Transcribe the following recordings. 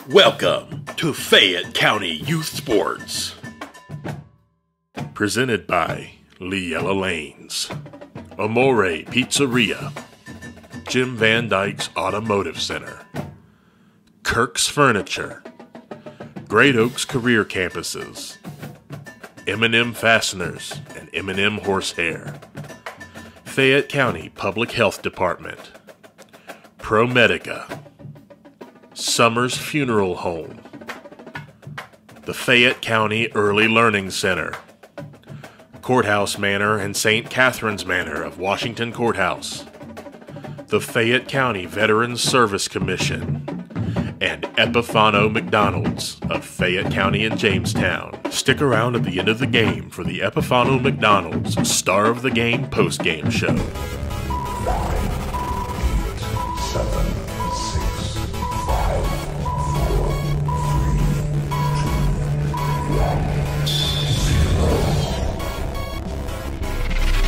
Welcome to Fayette County Youth Sports. Presented by Liella Lanes, Amore Pizzeria, Jim Van Dyke's Automotive Center, Kirk's Furniture, Great Oaks Career Campuses, M&M Fasteners and M&M Horsehair, Fayette County Public Health Department, ProMedica, Summers Funeral Home, the Fayette County Early Learning Center, Courthouse Manor and St. Catherine's Manor of Washington Courthouse, the Fayette County Veterans Service Commission, and Epifano McDonald's of Fayette County and Jamestown. Stick around at the end of the game for the Epifano McDonald's Star of the Game post-game show. 9, 8, 7, 6, 5, 4, 3, 2, 1,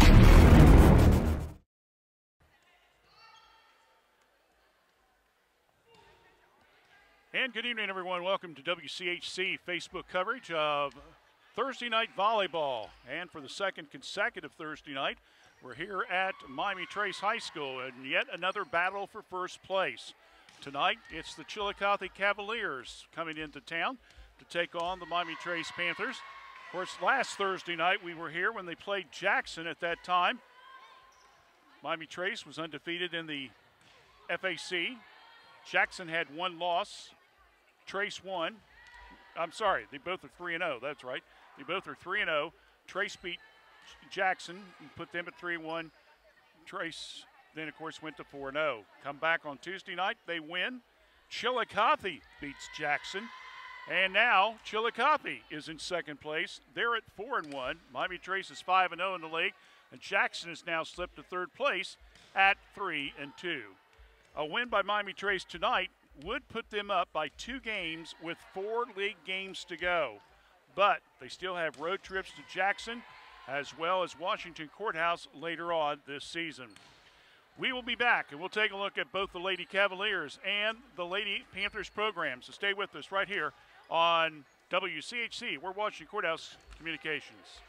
0. And good evening, everyone. Welcome to WCHC Facebook coverage of Thursday Night Volleyball. And for the second consecutive Thursday night, we're here at Miami Trace High School and yet another battle for first place. Tonight, it's the Chillicothe Cavaliers coming into town to take on the Miami Trace Panthers. Of course, last Thursday night we were here when they played Jackson at that time. Miami Trace was undefeated in the FAC. Jackson had one loss. Trace won. I'm sorry, they both are 3-0. That's right. They both are 3-0. Trace beat Jackson and put them at 3-1. Trace then, of course, went to 4-0. Come back on Tuesday night, they win. Chillicothe beats Jackson. And now Chillicothe is in second place. They're at 4-1. Miami Trace is 5-0 in the league. And Jackson has now slipped to third place at 3-2. A win by Miami Trace tonight would put them up by 2 games with 4 league games to go. But they still have road trips to Jackson as well as Washington Courthouse later on this season. We will be back and we'll take a look at both the Lady Cavaliers and the Lady Panthers program. So stay with us right here on WCHC. We're Washington Courthouse Communications.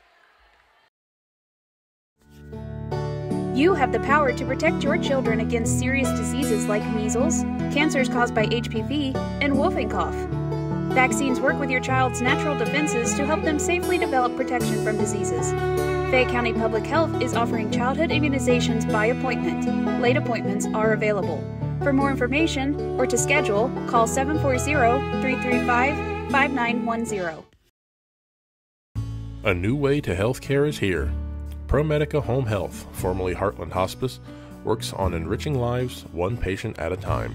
You have the power to protect your children against serious diseases like measles, cancers caused by HPV, and whooping cough. Vaccines work with your child's natural defenses to help them safely develop protection from diseases. Fayette County Public Health is offering childhood immunizations by appointment. Late appointments are available. For more information or to schedule, call 740-335-5910. A new way to healthcare is here. ProMedica Home Health, formerly Heartland Hospice, works on enriching lives one patient at a time.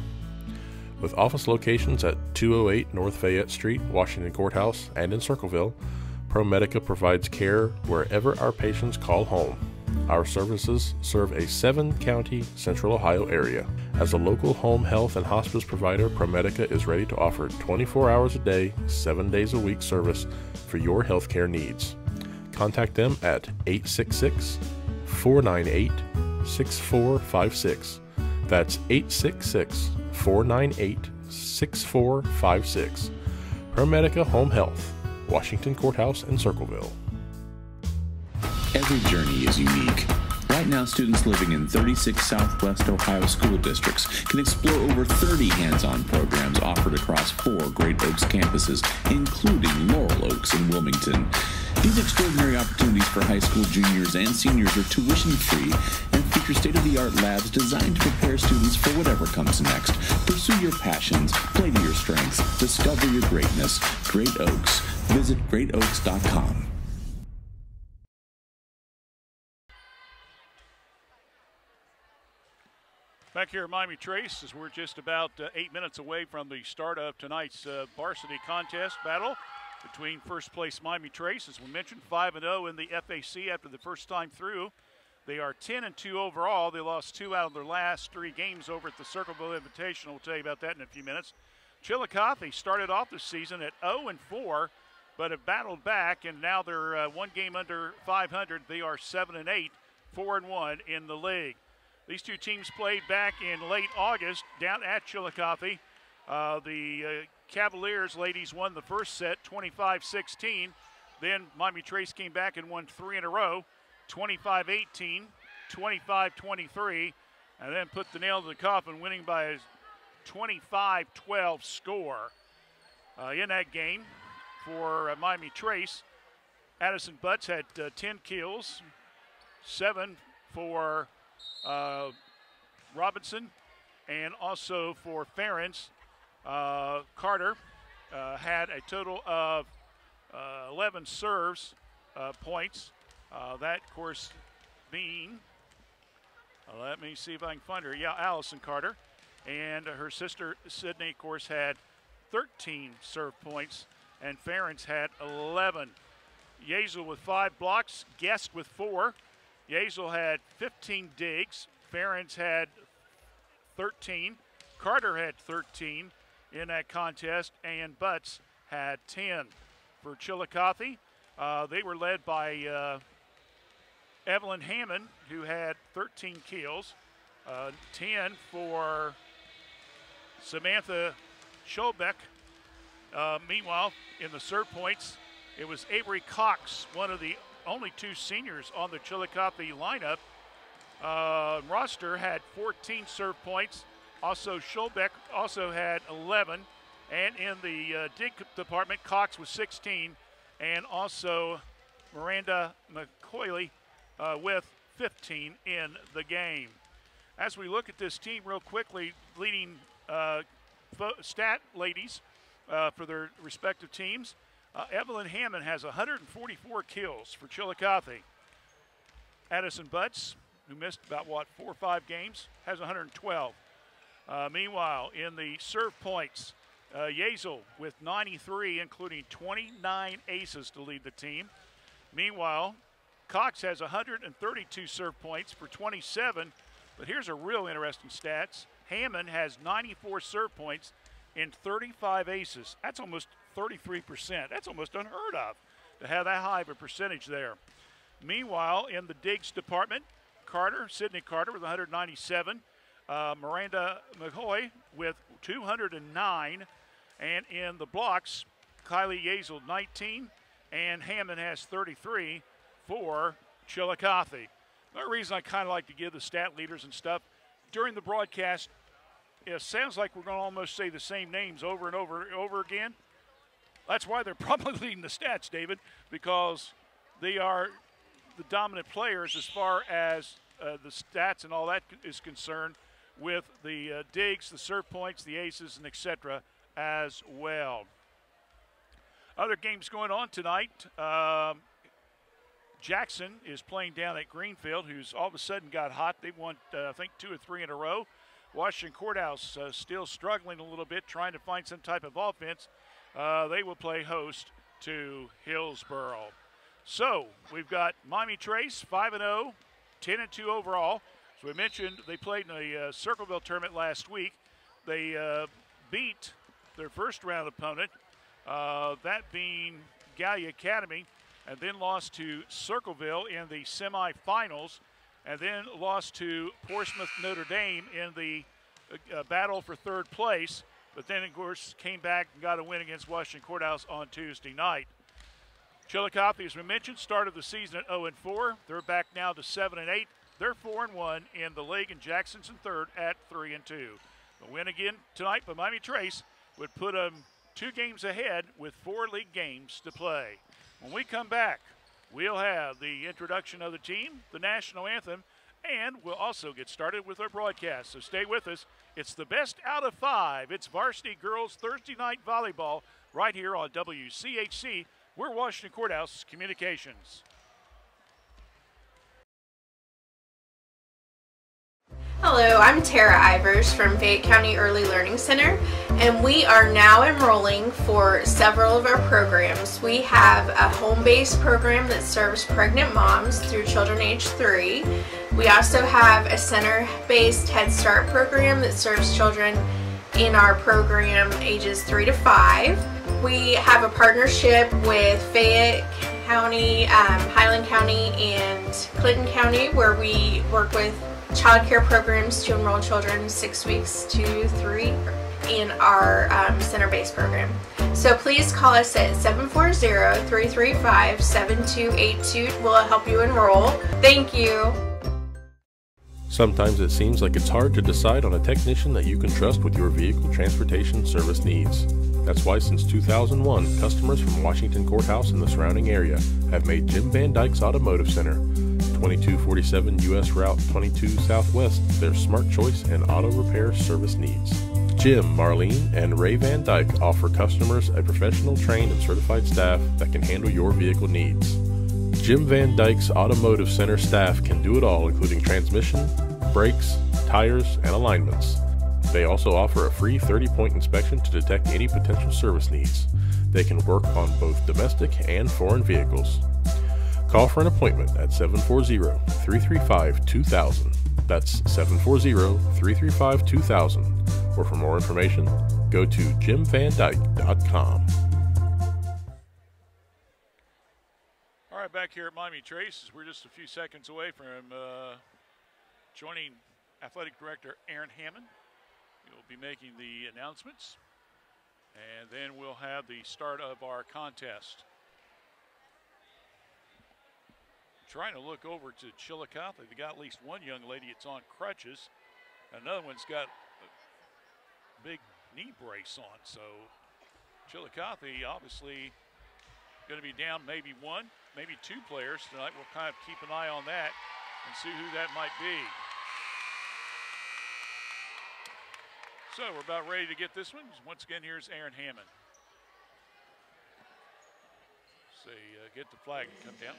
With office locations at 208 North Fayette Street, Washington Courthouse, and in Circleville, ProMedica provides care wherever our patients call home. Our services serve a 7-county Central Ohio area. As a local home health and hospice provider, ProMedica is ready to offer 24 hours a day, 7 days a week service for your healthcare needs. Contact them at 866-498-6456. That's 866-498-6456. ProMedica Home Health, Washington Courthouse and Circleville. Every journey is unique. Right now, students living in 36 Southwest Ohio school districts can explore over 30 hands-on programs offered across 4 Great Oaks campuses, including Laurel Oaks and Wilmington. These extraordinary opportunities for high school juniors and seniors are tuition-free and feature state-of-the-art labs designed to prepare students for whatever comes next. Pursue your passions, play to your strengths, discover your greatness. Great Oaks. Visit greatoaks.com. Back here at Miami Trace, as we're just about 8 minutes away from the start of tonight's varsity contest battle between first place Miami Trace, as we mentioned, 5-0 in the FAC after the first time through. They are 10-2 overall. They lost 2 out of their last 3 games over at the Circleville Invitational. We'll tell you about that in a few minutes. Chillicothe started off the season at 0-4, but have battled back, and now they're 1 game under 500. They are 7-8, 4-1 in the league. These two teams played back in late August down at Chillicothe. The Cavaliers ladies won the first set 25-16. Then Miami Trace came back and won 3 in a row, 25-18, 25-23, and then put the nail to the coffin, winning by a 25-12 score. In that game for Miami Trace, Addison Butts had 10 kills, 7 for Robinson, and also for Ferens. Carter had a total of 11 serves points. That, of course, being, let me see if I can find her. Yeah, Allison Carter. And her sister, Sydney, of course, had 13 serve points, and Ferens had 11. Yazel with 5 blocks, Guest with 4. Yazel had 15 digs. Ferens had 13. Carter had 13 in that contest, and Butts had 10. For Chillicothe, they were led by Evelyn Hammond, who had 13 kills, 10 for Samantha Scholbeck. Meanwhile, in the serve points, it was Avery Cox, one of the only 2 seniors on the Chillicothe lineup. Roster had 14 serve points. Also, Scholbeck also had 11. And in the dig department, Cox was 16. And also Miranda McCoyley with 15 in the game. As we look at this team real quickly, leading stat ladies for their respective teams, Evelyn Hammond has 144 kills for Chillicothe. Addison Butts, who missed about, 4 or 5 games, has 112. Meanwhile, in the serve points, Yazel with 93, including 29 aces to lead the team. Meanwhile, Cox has 132 serve points for 27, but here's a real interesting stats. Hammond has 94 serve points in 35 aces. That's almost 33%. That's almost unheard of to have that high of a percentage there. Meanwhile, in the digs department, Sydney Carter with 197, Miranda McCoy with 209, and in the blocks, Kylie Yazel 19, and Hammond has 33 for Chillicothe. The reason I kind of like to give the stat leaders and stuff during the broadcast, it sounds like we're going to almost say the same names over and over again. That's why they're probably leading the stats, David, because they are the dominant players as far as the stats and all that is concerned, with the digs, the serve points, the aces, and etc. as well. Other games going on tonight. Jackson is playing down at Greenfield, who's all of a sudden got hot. They won, I think, 2 or 3 in a row. Washington Courthouse still struggling a little bit, trying to find some type of offense. They will play host to Hillsboro. So we've got Miami Trace, 5-0, 10-2 overall. As we mentioned, they played in a Circleville tournament last week. They beat their first round opponent, that being Gallia Academy, and then lost to Circleville in the semifinals, and then lost to Portsmouth Notre Dame in the battle for 3rd place, but then, of course, came back and got a win against Washington Courthouse on Tuesday night. Chillicothe, as we mentioned, started the season at 0-4. They're back now to 7-8. They're 4-1 in the league, and Jackson's in 3rd at 3-2. The win again tonight by Miami Trace would put them 2 games ahead with 4 league games to play. When we come back, we'll have the introduction of the team, the national anthem, and we'll also get started with our broadcast. So stay with us. It's the best out of 5. It's Varsity Girls Thursday Night Volleyball right here on WCHC. We're Washington Courthouse Communications. Hello, I'm Tara Ivers from Fayette County Early Learning Center, and we are now enrolling for several of our programs. We have a home-based program that serves pregnant moms through children age 3. We also have a center-based Head Start program that serves children in our program ages 3 to 5. We have a partnership with Fayette County, Highland County, and Clinton County, where we work with child care programs to enroll children 6 weeks to 3 in our center-based program. So please call us at 740-335-7282. We'll help you enroll. Thank you. Sometimes it seems like it's hard to decide on a technician that you can trust with your vehicle transportation service needs. That's why since 2001, customers from Washington Courthouse and the surrounding area have made Jim Van Dyke's Automotive Center, 2247 U.S. Route 22 Southwest, their smart choice and auto repair service needs. Jim, Marlene, and Ray Van Dyke offer customers a professional, trained, and certified staff that can handle your vehicle needs. Jim Van Dyke's Automotive Center staff can do it all, including transmission, brakes, tires, and alignments. They also offer a free 30-point inspection to detect any potential service needs. They can work on both domestic and foreign vehicles. Call for an appointment at 740-335-2000. That's 740-335-2000. Or for more information, go to jimvandyke.com. All right, back here at Miami Trace, we're just a few seconds away from joining Athletic Director Aaron Hammond. He'll be making the announcements, and then we'll have the start of our contest. Trying to look over to Chillicothe. They've got at least one young lady that's on crutches. Another one's got a big knee brace on. So Chillicothe obviously going to be down maybe one, maybe two players tonight. We'll kind of keep an eye on that and see who that might be. So we're about ready to get this one. Once again, here's Aaron Hammond. Say, get the flag and come down.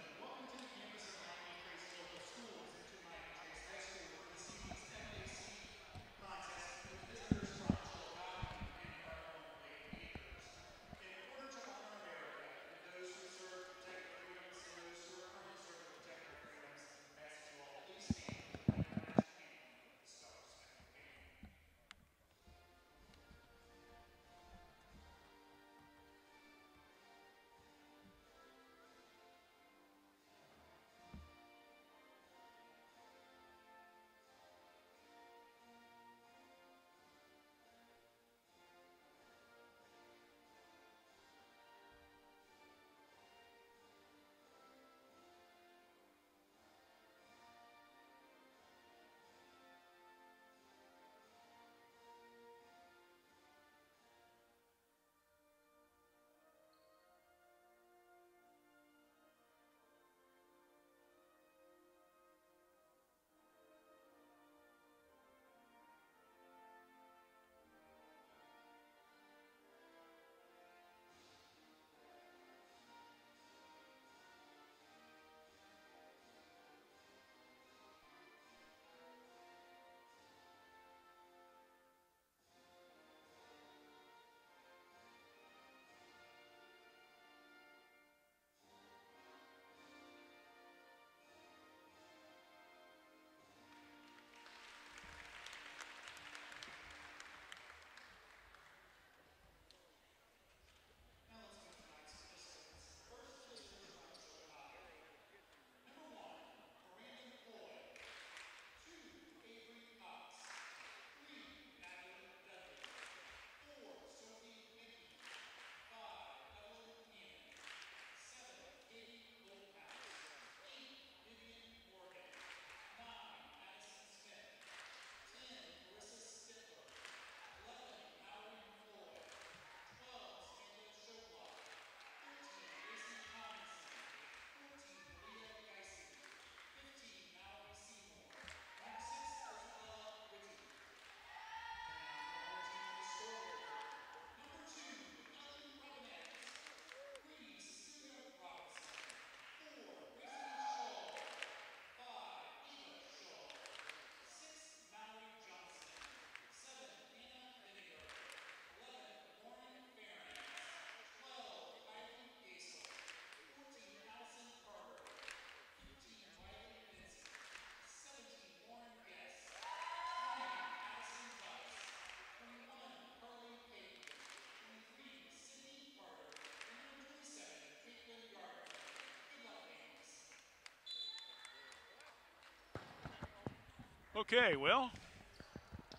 Okay, well,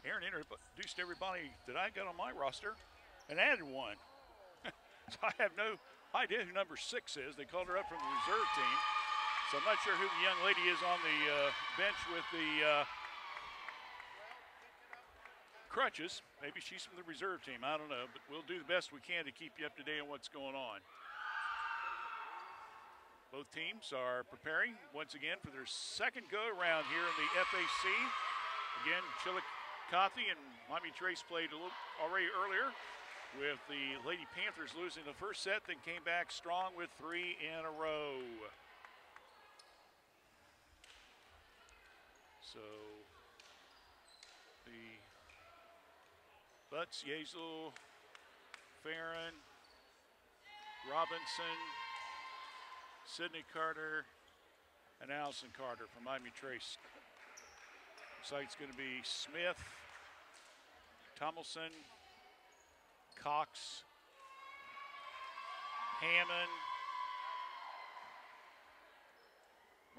Aaron introduced everybody that I got on my roster and added one. So I have no idea who number 6 is. They called her up from the reserve team. So I'm not sure who the young lady is on the bench with the crutches. Maybe she's from the reserve team. I don't know, but we'll do the best we can to keep you up to date on what's going on. Both teams are preparing once again for their second go-around here in the FAC. Again, Chillicothe and Miami Trace played a little already earlier with the Lady Panthers losing the first set, then came back strong with 3 in a row. So the Butts, Yezel, Farron, Robinson, Sydney Carter, and Allison Carter from Miami Trace. Looks like it's going to be Smith, Tomlinson, Cox, Hammond,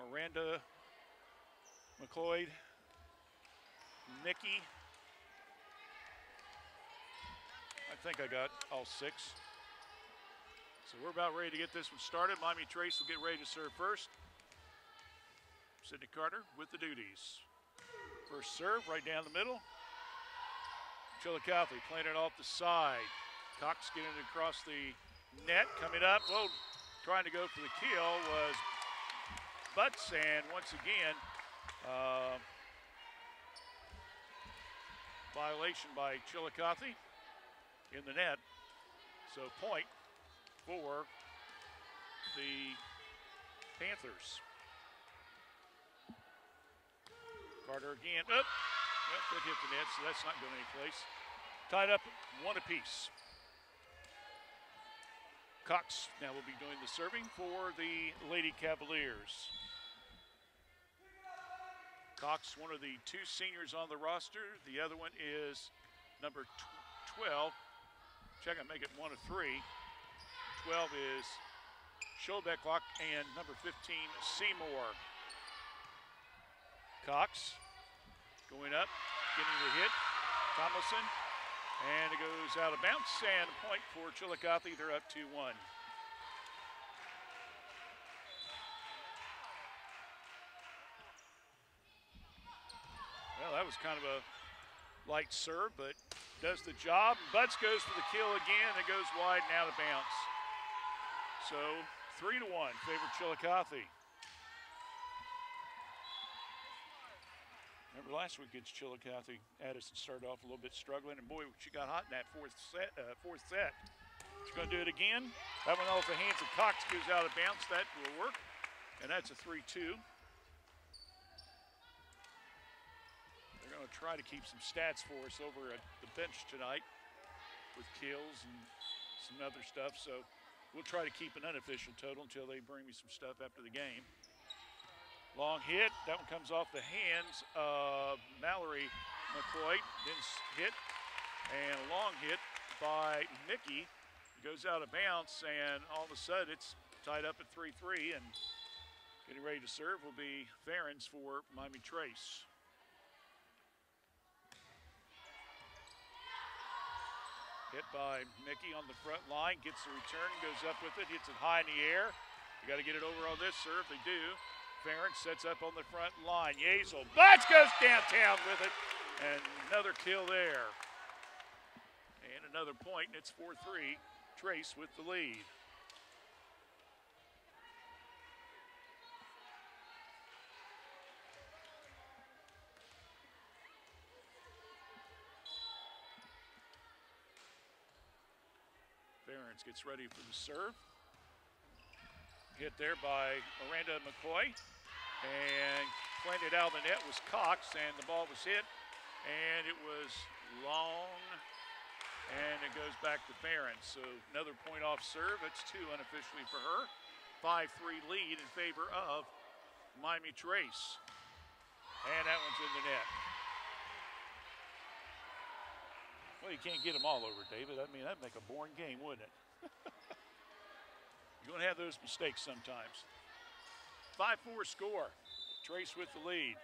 Miranda, McLeod, Mickey. I think I got all 6. So we're about ready to get this one started. Miami Trace will get ready to serve first. Sydney Carter with the duties. First serve right down the middle. Chillicothe playing it off the side. Cox getting it across the net, coming up. Well, trying to go for the kill was Butts, and once again, violation by Chillicothe in the net. So point for the Panthers. Carter again. Up. That hit the net, so that's not going anyplace. Tied up 1 apiece. Cox now will be doing the serving for the Lady Cavaliers. Cox, one of the 2 seniors on the roster. The other one is number 12. Check and make it 1 of 3. 12 is Schobecklock and number 15, Seymour. Cox going up, getting the hit. Tomlinson, and it goes out of bounds, and a point for Chillicothe. They're up 2-1. Well, that was kind of a light serve, but does the job. Butts goes for the kill again. It goes wide and out of bounds. So 3-1, favor Chillicothe. Remember last week against Chillicothe, Addison started off a little bit struggling, and boy, she got hot in that fourth set. She's going to do it again. That one off the hands of Cox goes out of bounds. That will work, and that's a 3-2. They're going to try to keep some stats for us over at the bench tonight with kills and some other stuff. So we'll try to keep an unofficial total until they bring me some stuff after the game. Long hit, that one comes off the hands of Mallory McCoy, then hit, and a long hit by Mickey. It goes out of bounds, and all of a sudden it's tied up at 3-3, and getting ready to serve will be Farrens for Miami Trace. Hit by Mickey on the front line, gets the return, goes up with it, hits it high in the air. You got to get it over on this serve, they do. Farron sets up on the front line. Yezel, Butts goes downtown with it. And another kill there. And another point, and it's 4-3. Trace with the lead. Farron gets ready for the serve. Hit there by Miranda McCoy. And playing it out of the net was Cox, and the ball was hit, and it was long, and it goes back to Farron. So another point off serve. That's 2 unofficially for her. 5-3 lead in favor of Miami Trace. And that one's in the net. Well, you can't get them all over, David. I mean, that'd make a boring game, wouldn't it? You're going to have those mistakes sometimes. 5-4 score. Trace with the lead.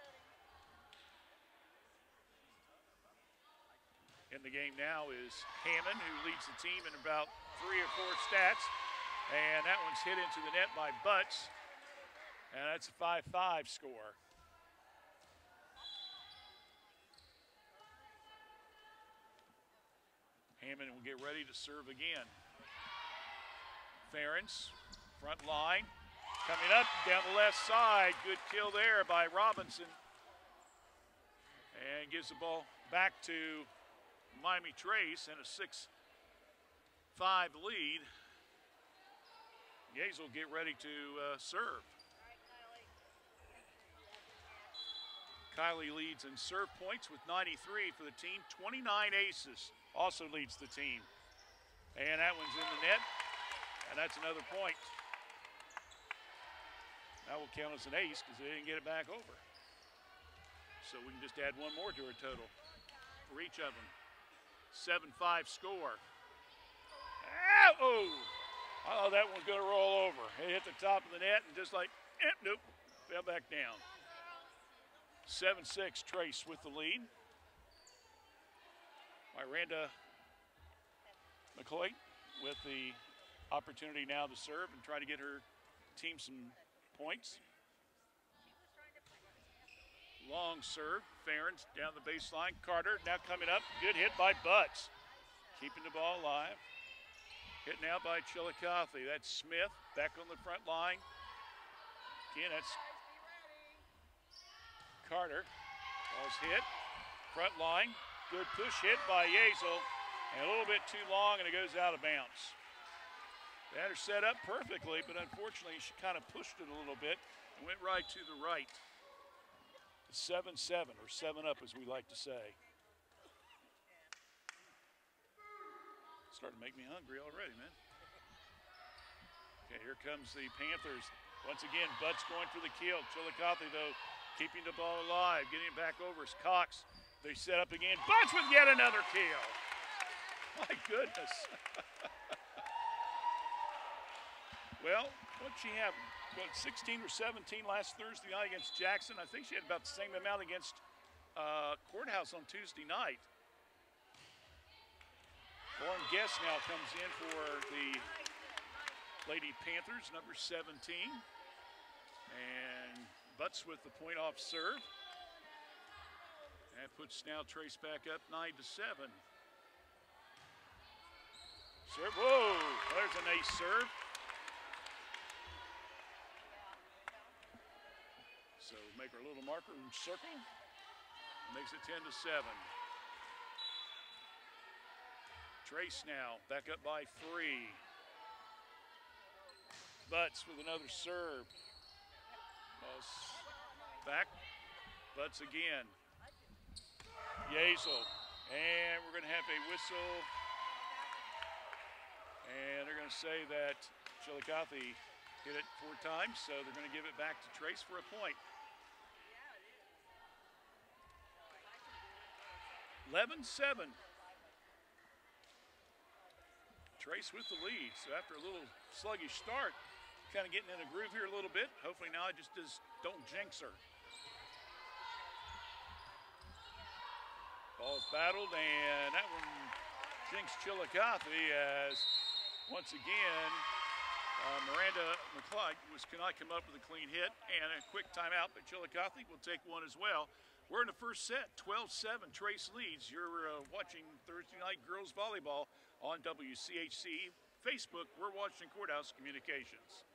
In the game now is Hammond, who leads the team in about 3 or 4 stats. And that one's hit into the net by Butts. And that's a 5-5 score. Hammond will get ready to serve again. Ferens, front line, coming up down the left side. Good kill there by Robinson. And gives the ball back to Miami Trace and a 6-5 lead. Yates will get ready to serve. Kylie leads in serve points with 93 for the team. 29 aces also leads the team. And that one's in the net, and that's another point. That will count as an ace because they didn't get it back over. So we can just add one more to our total for each of them. 7-5 score. Oh! I thought that one was going to roll over. It hit the top of the net and just like, nope, fell back down. 7-6, Trace with the lead. Miranda McCoy with the opportunity now to serve and try to get her team some points. Long serve, Ferens down the baseline. Carter now coming up, good hit by Butts. Keeping the ball alive. Hit now by Chillicothe. That's Smith back on the front line. Again, that's Carter. Ball's hit. Front line. Good push hit by Yazel. And a little bit too long, and it goes out of bounds. They had her set up perfectly, but unfortunately she kind of pushed it a little bit and went right to the right. 7-7, or 7-up as we like to say. Starting to make me hungry already, man. Okay, here comes the Panthers. Once again, Butts going for the kill. Chillicothe, though, keeping the ball alive. Getting it back over is Cox. They set up again. Butts with yet another kill. My goodness. Well, what'd she have? What, 16 or 17 last Thursday night against Jackson? I think she had about the same amount against Courthouse on Tuesday night. Lauren Guest now comes in for the Lady Panthers, number 17. And Butts with the point off serve. That puts now Trace back up 9-7. Serve, whoa, there's an ace serve. So make our little marker and circle. Makes it 10-7. Trace now back up by 3. Butts with another serve. Ball's back. Butts again. Yazel. And we're going to have a whistle. And they're going to say that Chillicothe hit it 4 times, so they're going to give it back to Trace for a point. 11-7. Trace with the lead. So after a little sluggish start, kind of getting in a groove here a little bit. Hopefully now I just don't jinx her. Ball's battled, and that one jinxed Chillicothe as once again Miranda McClyde cannot come up with a clean hit, and a quick timeout, but Chillicothe will take one as well. We're in the first set, 12-7, Trace leads. You're watching Thursday Night Girls Volleyball on WCHC Facebook. We're Washington Courthouse Communications.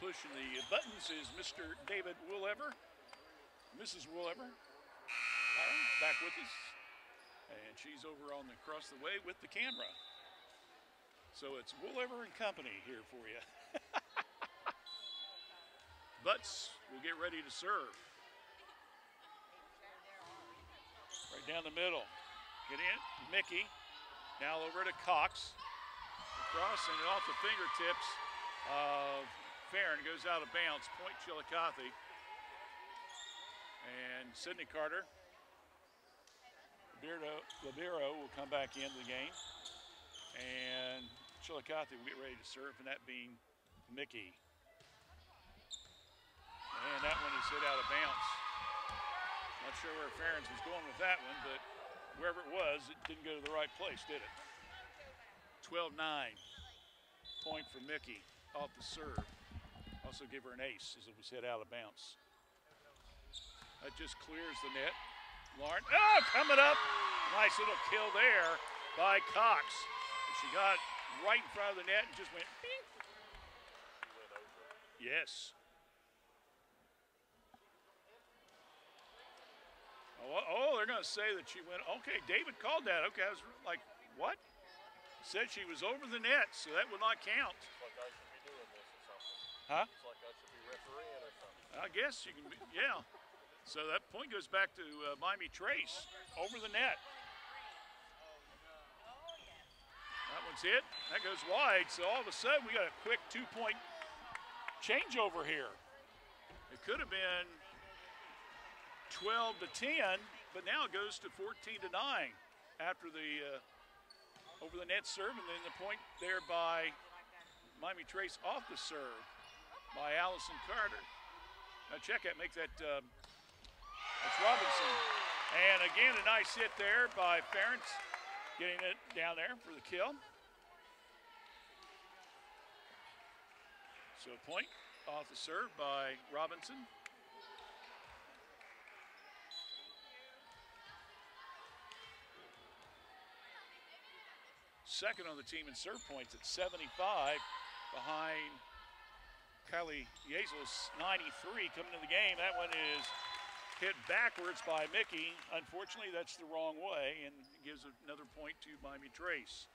Pushing the buttons is Mr. David Woollever. Mrs. Woollever back with us, and she's over on across the way with the camera. So it's Woollever and Company here for you. Butts will get ready to serve. Right down the middle. Get in, Mickey. Now over to Cox. Across and off the fingertips of Farron. Goes out of bounds. Point Chillicothe. And Sydney Carter. Libero will come back into the game. And Chillicothe will get ready to serve, and that being Mickey. And that one is hit out of bounds. Not sure where Farron's was going with that one, but wherever it was, it didn't go to the right place, did it? 12-9. Point for Mickey off the serve. Also give her an ace as it was hit out of bounds. That just clears the net. Lauren, oh, coming up. Nice little kill there by Cox. She got right in front of the net and just went bing. Yes. Oh, they're going to say that she went, okay, David called that. Okay, I was like, what? Said she was over the net, so that would not count. It's like I should be doing this or something. Huh? It's like I should be refereeing or something. I guess you can be, yeah. So that point goes back to Miami Trace, over the net. That one's hit, that goes wide, so all of a sudden we got a quick 2-point changeover here. It could have been 12-10, but now it goes to 14-9 after the over the net serve, and then the point there by Miami Trace off the serve by Allison Carter. Now check that, make that, that's Robinson. And again, a nice hit there by Ferentz, getting it down there for the kill. So a point off the serve by Robinson. Second on the team in serve points at 75, behind Kylie Yezel's 93 coming to the game. That one is hit backwards by Mickey. Unfortunately, that's the wrong way and gives another point to Miami Trace.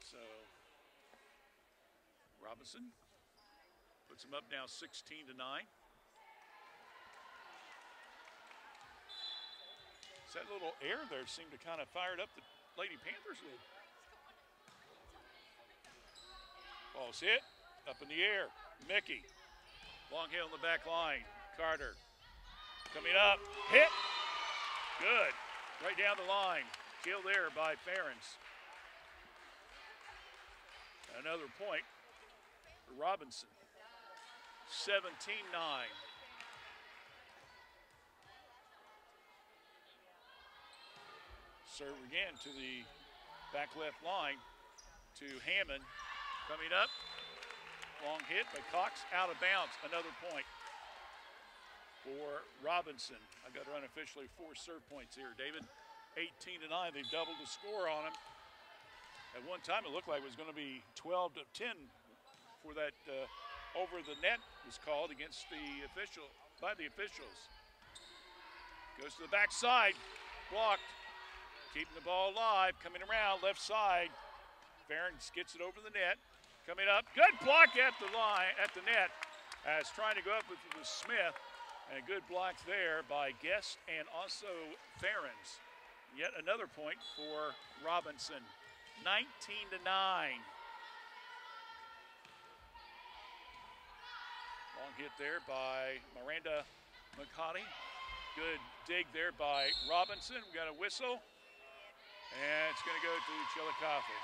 So Robinson puts him up now 16-9. That little air there seemed to kind of fired up the Lady Panthers a little. Ball's hit, up in the air. Mickey, long hit on the back line. Carter, coming up, hit, good. Right down the line, kill there by Ferentz. Another point for Robinson, 17-9. Serve again to the back left line to Hammond. Coming up, long hit by Cox, out of bounds. Another point for Robinson. I've got to run officially 4 serve points here, David. 18-9, they've doubled the score on him. At one time it looked like it was going to be 12-10 for that over the net was called against the by the officials. Goes to the backside, blocked. Keeping the ball alive, coming around left side. Ferentz gets it over the net. Coming up, good block at the line, at the net, as trying to go up with Smith. And a good block there by Guest and also Ferentz. Yet another point for Robinson, 19-9. Long hit there by Miranda McCarty. Good dig there by Robinson. We got a whistle. And it's going to go to Chillicothe.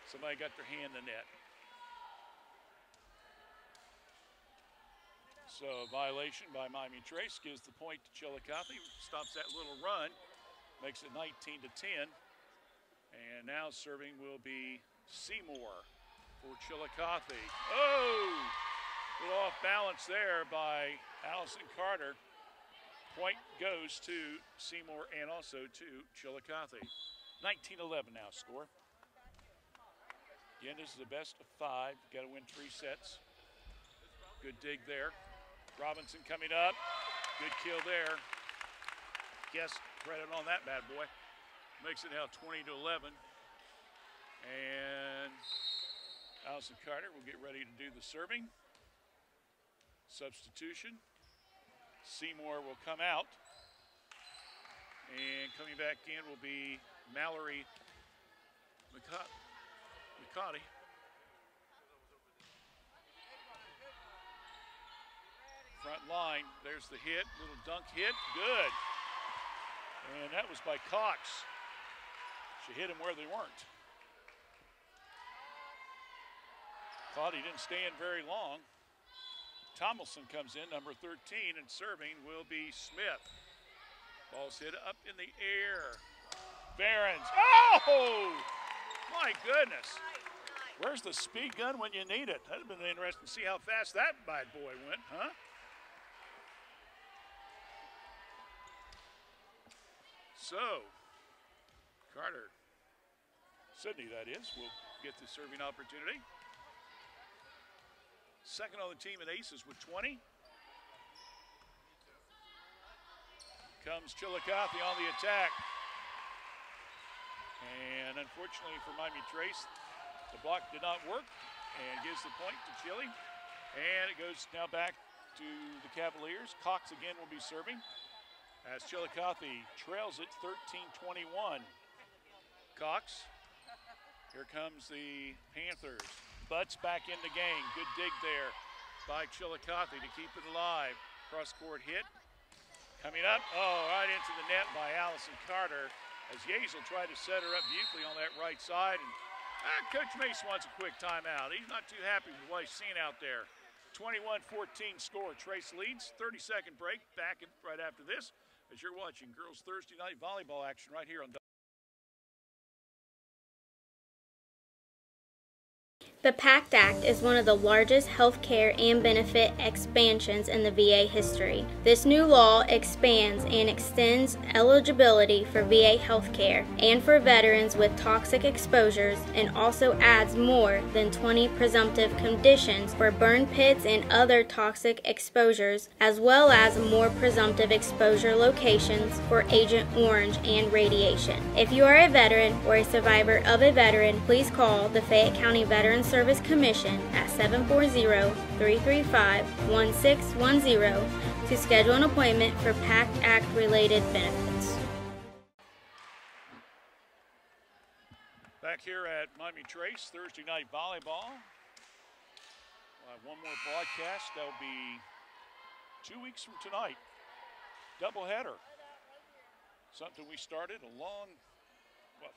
Somebody got their hand in the net. So a violation by Miami Trace gives the point to Chillicothe. Stops that little run. Makes it 19-10. And now serving will be Seymour for Chillicothe. Oh! A little off balance there by Allison Carter. Point goes to Seymour and also to Chillicothe. 19-11 now score. Again, this is the best of 5. Got to win 3 sets. Good dig there. Robinson coming up. Good kill there. Guess credit on that bad boy. Makes it now 20-11. And Allison Carter will get ready to do the serving. Substitution. Seymour will come out. And coming back in will be Mallory McCarty. Front line, there's the hit, little dunk hit, good. And that was by Cox. She hit him where they weren't. Thought he didn't stay in very long. Tomlinson comes in, number 13, and serving will be Smith. Ball's hit up in the air. Behrens, oh! My goodness. Where's the speed gun when you need it? That'd have been interesting to see how fast that bad boy went, huh? So, Carter, Sydney that is, will get the serving opportunity. Second on the team in aces with 20. Comes Chillicothe on the attack. And unfortunately for Miami Trace, the block did not work and gives the point to Chile. And it goes now back to the Cavaliers. Cox again will be serving as Chillicothe trails it 13-21. Cox, here comes the Panthers. Butts back in the game. Good dig there by Chillicothe to keep it alive. Cross-court hit. Coming up, right into the net by Allison Carter as Yazel tried to set her up beautifully on that right side. And Coach Mace wants a quick timeout. He's not too happy with what he's seen out there. 21-14 score. Trace leads. 30-second break. Back right after this as you're watching girls Thursday night volleyball action right here on The PACT Act is one of the largest health care and benefit expansions in the VA history. This new law expands and extends eligibility for VA health care and for veterans with toxic exposures, and also adds more than 20 presumptive conditions for burn pits and other toxic exposures, as well as more presumptive exposure locations for Agent Orange and radiation. If you are a veteran or a survivor of a veteran, please call the Fayette County Veterans Service Commission at 740-335-1610 to schedule an appointment for PACT Act related benefits. Back here at Miami Trace, Thursday night volleyball. We'll have one more broadcast. That'll be 2 weeks from tonight. Doubleheader. Something we started a long,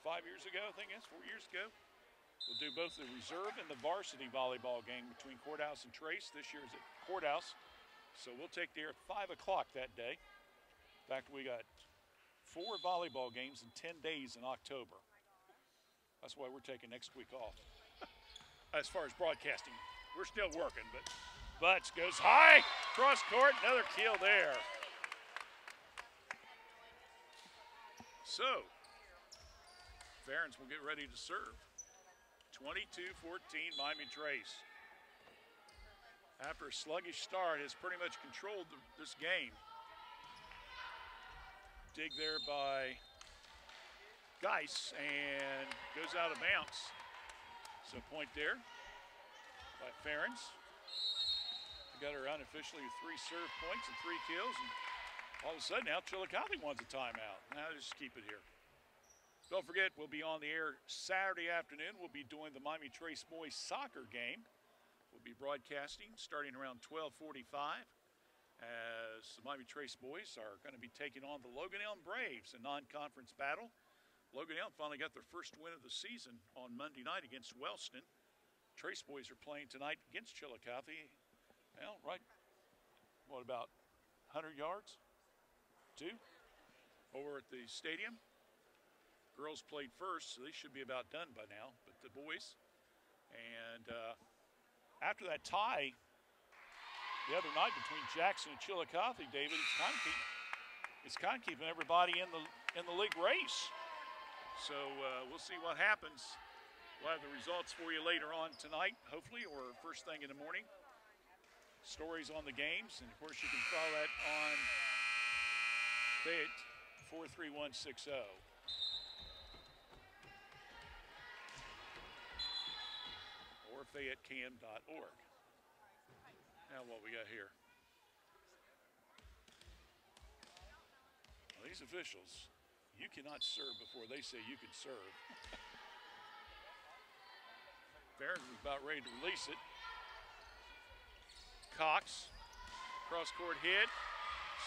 5 years ago, I think it's 4 years ago. We'll do both the reserve and the varsity volleyball game between Courthouse and Trace. This year is at Courthouse, so we'll take the air at 5 o'clock that day. In fact, we got 4 volleyball games in 10 days in October. That's why we're taking next week off. As far as broadcasting, we're still working, but Butts goes high, cross court, another kill there. So, Behrens will get ready to serve. 22-14 Miami Trace. After a sluggish start, has pretty much controlled this game. Dig there by Geis and goes out of bounds. So point there by Behrens. Got her unofficially with 3 serve points and 3 kills. And all of a sudden now Chillicothe wants a timeout. Now just keep it here. Don't forget, we'll be on the air Saturday afternoon. We'll be doing the Miami Trace boys soccer game. We'll be broadcasting starting around 12:45 as the Miami Trace boys are going to be taking on the Logan Elm Braves, a non-conference battle. Logan Elm finally got their first win of the season on Monday night against Wellston. Trace boys are playing tonight against Chillicothe. Well, right, what, about 100 yards? 2 over at the stadium. Girls played first, so they should be about done by now, but the boys. And after that tie the other night between Jackson and Chillicothe, David, it's kind of keeping everybody in the league race. So we'll see what happens. We'll have the results for you later on tonight, hopefully, or first thing in the morning. Stories on the games, and of course you can follow that on Fayette 43160. FayetteCam.org. Now what we got here? Well, these officials, you cannot serve before they say you can serve. Barron was about ready to release it. Cox, cross-court hit.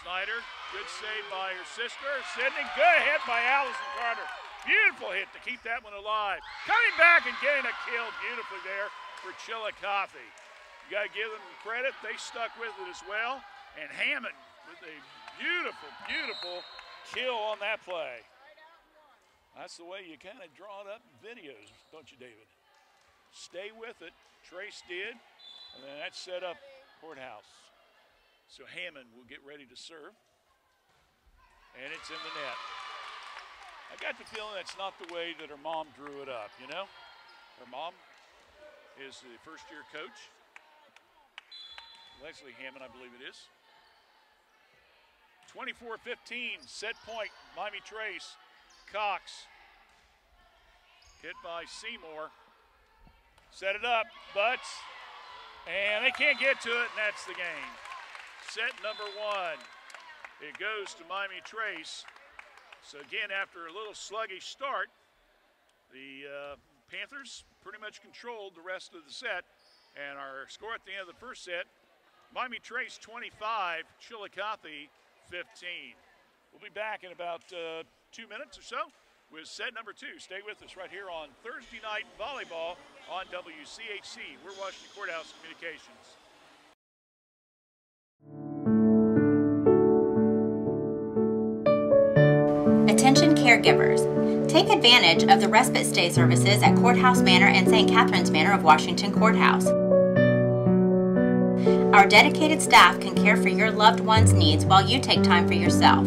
Snyder, good save by her sister. Sidney, good hit by Allison Carter. Beautiful hit to keep that one alive. Coming back and getting a kill beautifully there for Chillicothe. You got to give them credit. They stuck with it as well. And Hammond with a beautiful, beautiful kill on that play. That's the way you kind of draw it up in videos, don't you, David? Stay with it. Trace did. And then that set up Courthouse. So Hammond will get ready to serve. And it's in the net. I got the feeling that's not the way that her mom drew it up, you know? Her mom is the first-year coach. Leslie Hammond, I believe it is. 24-15, set point, Miami Trace. Cox, hit by Seymour. Set it up, butts, and they can't get to it, and that's the game. Set number one. It goes to Miami Trace. So again, after a little sluggish start, the Panthers pretty much controlled the rest of the set. And our score at the end of the first set, Miami Trace 25, Chillicothe 15. We'll be back in about 2 minutes or so with set number two. Stay with us right here on Thursday Night Volleyball on WCHC. We're Washington Courthouse Communications. Attention caregivers. Take advantage of the respite stay services at Courthouse Manor and St. Catherine's Manor of Washington Courthouse. Our dedicated staff can care for your loved one's needs while you take time for yourself.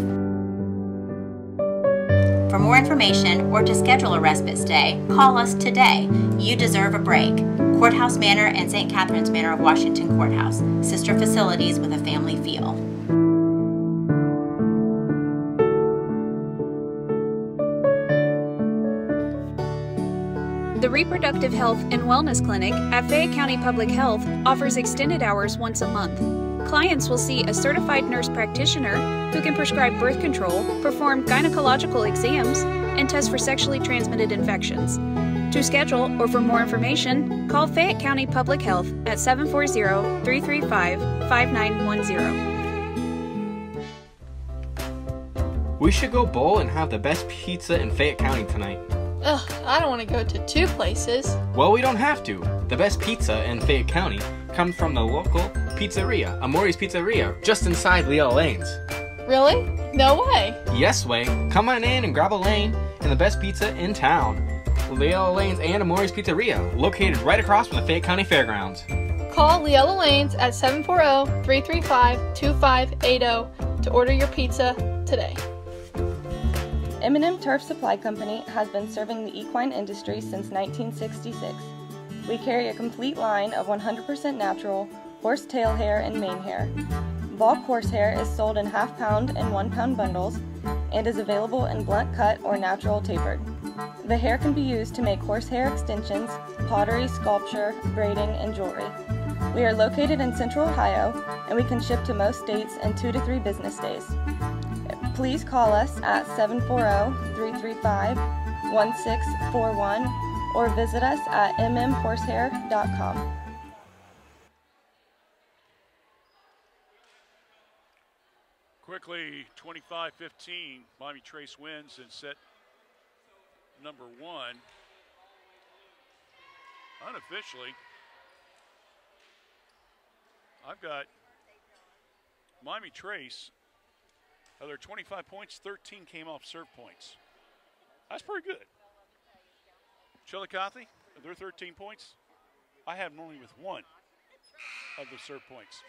For more information or to schedule a respite stay, call us today. You deserve a break. Courthouse Manor and St. Catherine's Manor of Washington Courthouse, sister facilities with a family feel. The Reproductive Health and Wellness Clinic at Fayette County Public Health offers extended hours once a month. Clients will see a certified nurse practitioner who can prescribe birth control, perform gynecological exams, and test for sexually transmitted infections. To schedule or for more information, call Fayette County Public Health at 740-335-5910. We should go bowl and have the best pizza in Fayette County tonight. Ugh, I don't want to go to two places. Well, we don't have to. The best pizza in Fayette County comes from the local pizzeria, Amori's Pizzeria, just inside Leo Lanes. Really? No way. Yes way. Come on in and grab a lane and the best pizza in town. Leo Lanes and Amori's Pizzeria, located right across from the Fayette County Fairgrounds. Call Leella Lanes at 740-335-2580 to order your pizza today. M&M Turf Supply Company has been serving the equine industry since 1966. We carry a complete line of 100% natural horse tail hair and mane hair. Bulk horsehair is sold in half-pound and 1-pound bundles and is available in blunt cut or natural tapered. The hair can be used to make horsehair extensions, pottery, sculpture, braiding, and jewelry. We are located in Central Ohio, and we can ship to most states in 2 to 3 business days. Please call us at 740-335-1641 or visit us at mmhorsehair.com. Quickly, 25-15, Miami Trace wins in set number one. Unofficially, I've got Miami Trace. Of their 25 points, 13 came off serve points. That's pretty good. Chillicothe, of their 13 points, I have them only with 1 of the serve points.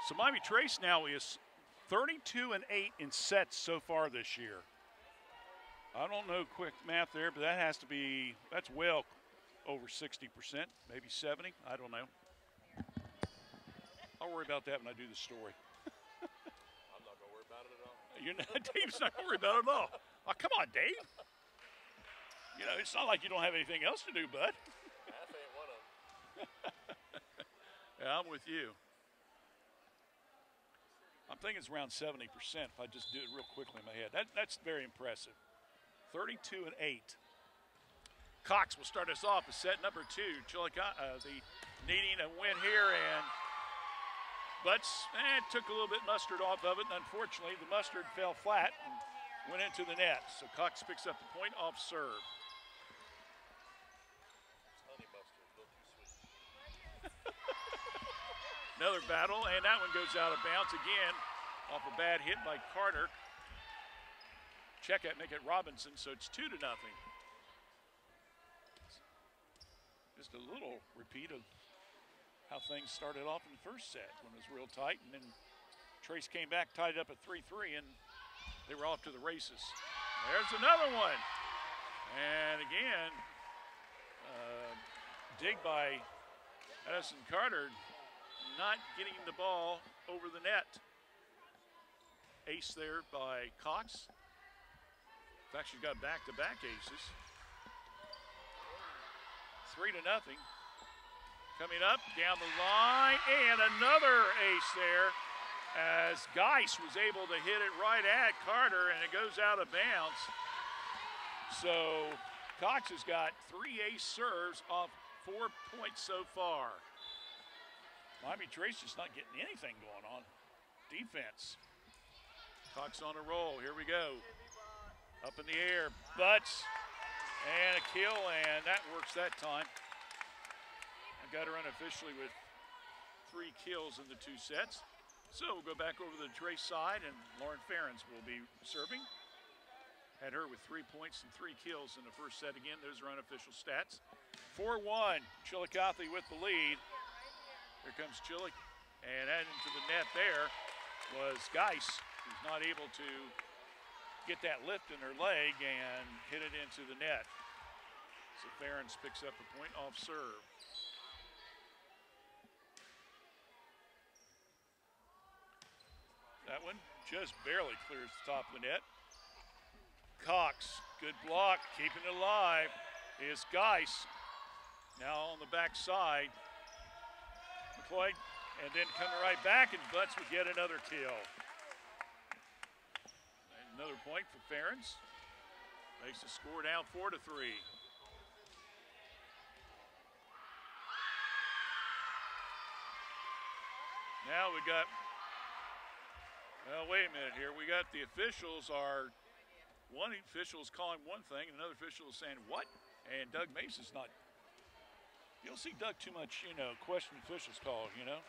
So Miami Trace now is 32-8 in sets so far this year. I don't know quick math there, but that has to be, that's well over 60%, maybe 70, I don't know. I'll worry about that when I do the story. I'm not going to worry about it at all. You're not, Dave's not going to worry about it at all. Oh, come on, Dave. You know, it's not like you don't have anything else to do, bud. Half ain't one of them. Yeah, I'm with you. I'm thinking it's around 70% if I just do it real quickly in my head. That's very impressive. 32-8. Cox will start us off with set number 2. Chillicothe, needing a win here, and Butts took a little bit mustard off of it, and unfortunately the mustard fell flat and went into the net. So Cox picks up the point off serve. Honey mustard, a little too sweet. Another battle, and that one goes out of bounds again off a bad hit by Carter. Check it, make it Robinson, so it's 2-0. Just a little repeat of how things started off in the first set when it was real tight, and then Trace came back, tied it up at 3-3, and they were off to the races. There's another one. And again, dig by Addison Carter, not getting the ball over the net. Ace there by Cox. In fact, she's got back-to-back aces. 3-0. Coming up down the line, and another ace there as Geis was able to hit it right at Carter, and it goes out of bounds. So Cox has got 3 ace serves off 4 points so far. Miami Trace just not getting anything going on. Defense. Cox on a roll. Here we go. Up in the air. Butts. And a kill, and that works that time. I got her unofficially with 3 kills in the 2 sets. So we'll go back over to the Trace side, and Lauren Ferens will be serving. Had her with 3 points and 3 kills in the first set again. Those are unofficial stats. 4-1, Chillicothe with the lead. Here comes Chillicothe, and adding to the net there was Geis, who's not able to get that lift in her leg and hit it into the net. So Ferens picks up the point off serve. That one just barely clears the top of the net. Cox, good block, keeping it alive is Geis. Now on the back side. McCloy, and then coming right back, and Butts would get another kill. And another point for Ferens. Makes the score down 4-3. Now we got, well, wait a minute here. We got the officials are, one official is calling one thing, and another official is saying what? And Doug Mason's not. You don't see Doug too much, you know, question officials call, you know.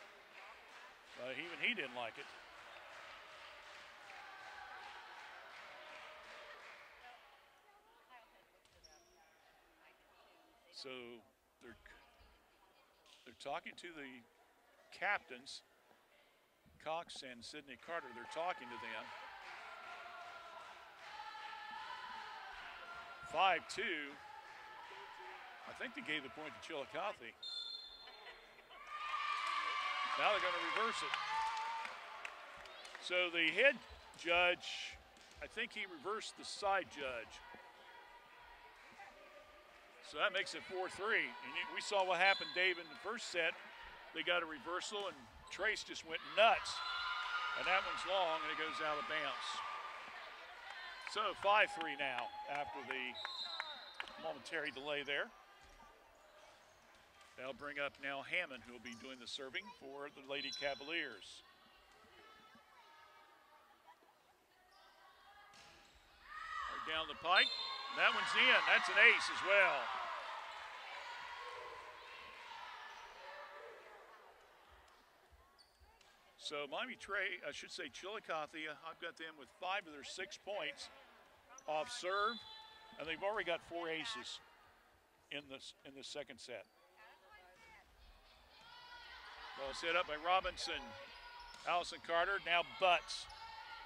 Even he didn't like it. So they're talking to the captains, Cox and Sydney Carter. They're talking to them. 5-2. I think they gave the point to Chillicothe. Now they're going to reverse it. So the head judge, I think he reversed the side judge. So that makes it 4-3. And we saw what happened, Dave, in the first set. They got a reversal, and Trace just went nuts. And that one's long, and it goes out of bounds. So 5-3 now after the momentary delay there. They'll bring up now Hammond, who will be doing the serving for the Lady Cavaliers. Right down the pike. That one's in. That's an ace as well. So Chillicothe, I've got them with 5 of their 6 points off serve, and they've already got 4 aces in the second set. Ball set up by Robinson. Allison Carter, now Butts.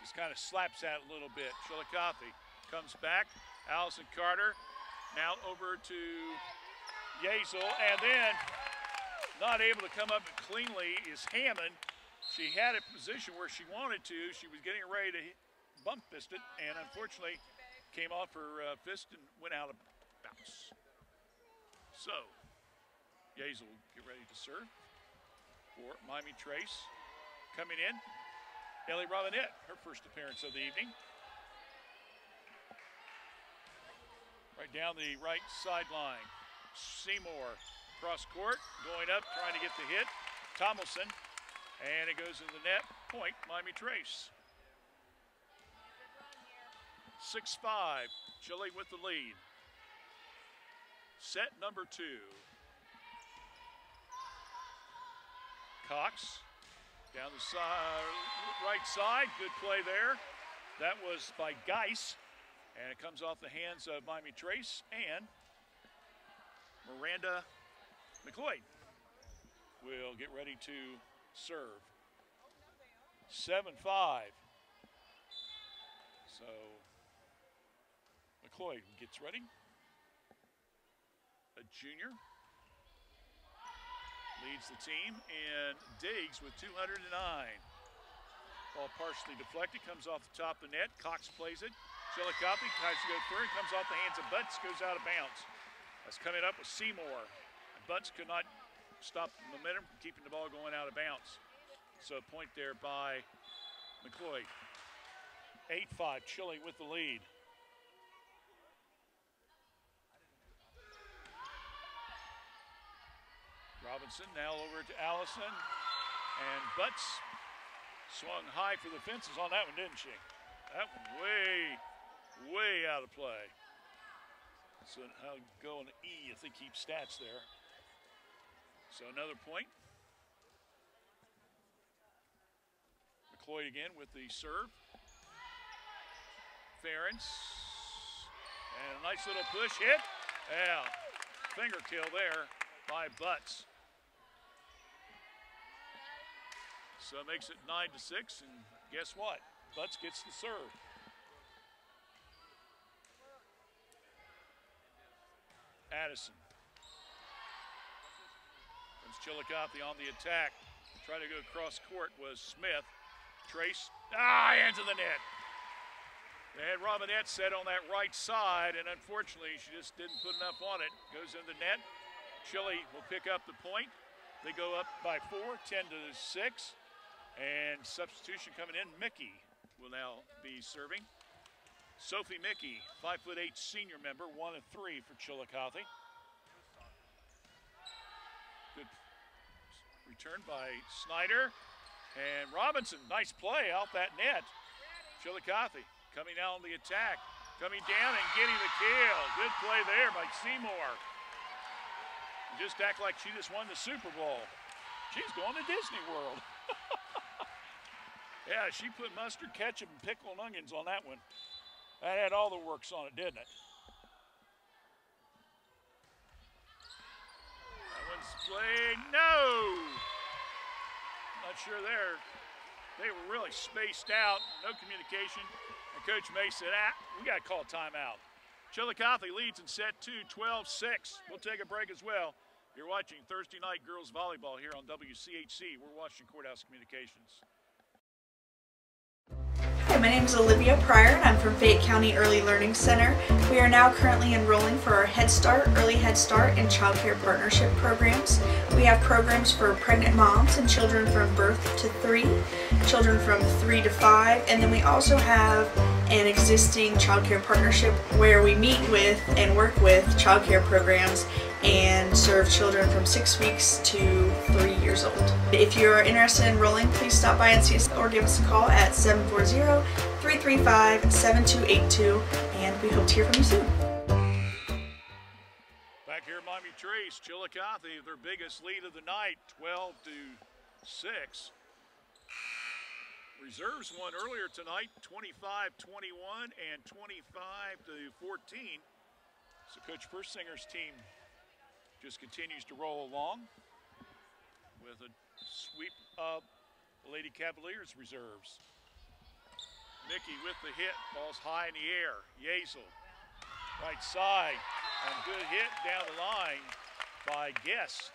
Just kind of slaps at it a little bit. Chillicothe comes back. Allison Carter, now over to Yazel, and then not able to come up cleanly is Hammond. She had a position where she wanted to. She was getting ready to bump fist it, and unfortunately came off her fist and went out of bounds. bounce. So, Yazel will get ready to serve for Miami Trace. Coming in, Ellie Robinette, her first appearance of the evening. Right down the right sideline. Seymour, cross court, going up, trying to get the hit. Tomlinson, and it goes in the net. Point, Miami Trace. 6-5, Chile with the lead. Set number 2. Cox, down the side, right side, good play there. That was by Geis, and it comes off the hands of Miami Trace and Miranda McLeod will get ready to serve. 7-5. So McLeod gets ready. A junior. Leads the team, and Diggs with 209. Ball partially deflected, comes off the top of the net. Cox plays it. Chillicothe tries to go through. It comes off the hands of Butts, goes out of bounds. That's coming up with Seymour. Butts could not stop the momentum from keeping the ball going out of bounds. So a point there by McLeod. 8-5, Chile with the lead. Robinson now over to Allison, and Butts swung high for the fences on that one, didn't she? That one way out of play. So I'll go an E if they keep stats there. So another point. McLeod again with the serve. Ferentz, and a nice little push hit. Yeah, finger kill there by Butts. So it makes it 9-6, and guess what? Butts gets the serve. Addison. Comes Chillicothe on the attack. Trying to go across court was Smith. Trace, hands in the net. And Robinette set on that right side, and unfortunately she just didn't put enough on it. Goes in the net. Chile will pick up the point. They go up by 4, 10-6. And substitution coming in, Mickey will now be serving. Sophie Mickey, 5'8" senior member, 1 of 3 for Chillicothe. Good return by Snyder. And Robinson, nice play off that net. Chillicothe coming out on the attack, coming down and getting the kill. Good play there by Seymour. Just act like she just won the Super Bowl. She's going to Disney World. Yeah, she put mustard, ketchup, and pickle and onions on that one. That had all the works on it, didn't it? That one's played. No! Not sure there. They were really spaced out. No communication. And Coach May said, we got to call a timeout. Chillicothe leads in set 2, 12-6. We'll take a break as well. You're watching Thursday Night Girls Volleyball here on WCHC. We're watching Courthouse Communications. Hi, my name is Olivia Pryor and I'm from Fayette County Early Learning Center. We are now currently enrolling for our Head Start, Early Head Start, and Child Care Partnership programs. We have programs for pregnant moms and children from birth to 3, children from 3 to 5, and then we also have an existing Child Care Partnership where we meet with and work with child care programs and serve children from 6 weeks to 3 years old. If you are interested in enrolling, please stop by and see us or give us a call at 740-335-7282, and we hope to hear from you soon. Back here at Miami Trace, Chillicothe, their biggest lead of the night, 12-6. Reserves won earlier tonight, 25-21 and 25-14. So Coach Persinger's team just continues to roll along with a sweep of the Lady Cavaliers reserves. Mickey with the hit, ball's high in the air. Yazel, right side, and good hit down the line by Guess.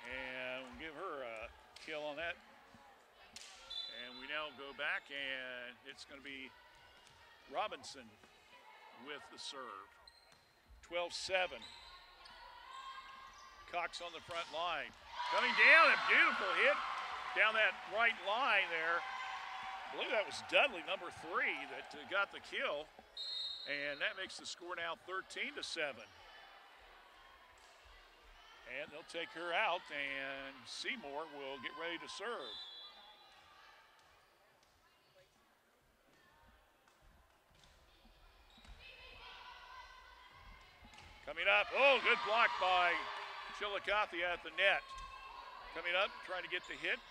And we'll give her a kill on that. And we now go back, and it's going to be Robinson with the serve. 12-7. Cox on the front line. Coming down, a beautiful hit down that right line there. I believe that was Dudley, number 3, that got the kill. And that makes the score now 13-7. And they'll take her out, and Seymour will get ready to serve. Coming up, oh, good block by Chillicothe at the net. Coming up, trying to get the hit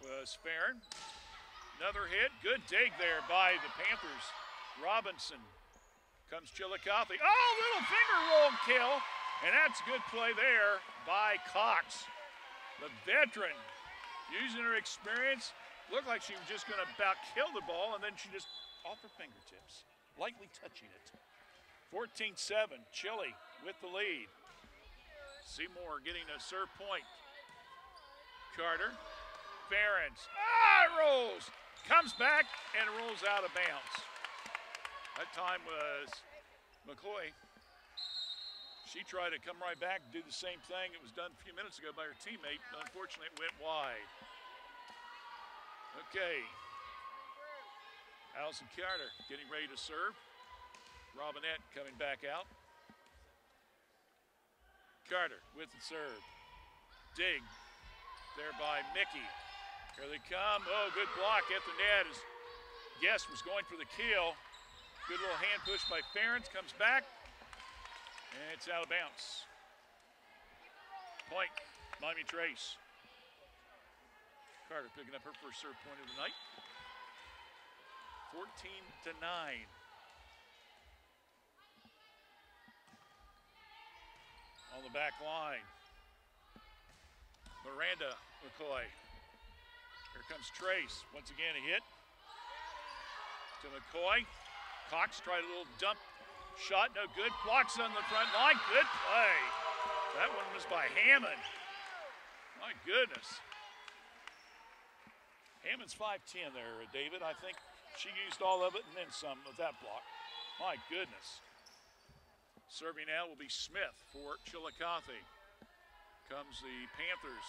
was Farron. Another hit, good dig there by the Panthers. Robinson. Comes Chillicothe. Oh, little finger roll kill. And that's a good play there by Cox. The veteran, using her experience. Looked like she was just going to about kill the ball, and then she just off her fingertips, lightly touching it. 14-7, Chile with the lead. Seymour getting a serve point. Carter, Ferens, rolls, comes back and rolls out of bounds. That time was McCoy. She tried to come right back and do the same thing. It was done a few minutes ago by her teammate. Unfortunately, it went wide. Okay. Allison Carter getting ready to serve. Robinette coming back out. Carter with the serve. Dig there by Mickey. Here they come. Oh, good block at the net as Guest was going for the kill. Good little hand push by Ferentz. Comes back. And it's out of bounds. Point, Miami Trace. Carter picking up her first serve point of the night. 14-9. On the back line. Miranda McCoy. Here comes Trace. Once again, a hit to McCoy. Cox tried a little dump shot, no good. Blocks on the front line. Good play. That one was by Hammond. My goodness. Hammond's 5'10" there, David. I think she used all of it and then some with that block. My goodness. Serving now will be Smith for Chillicothe. Comes the Panthers.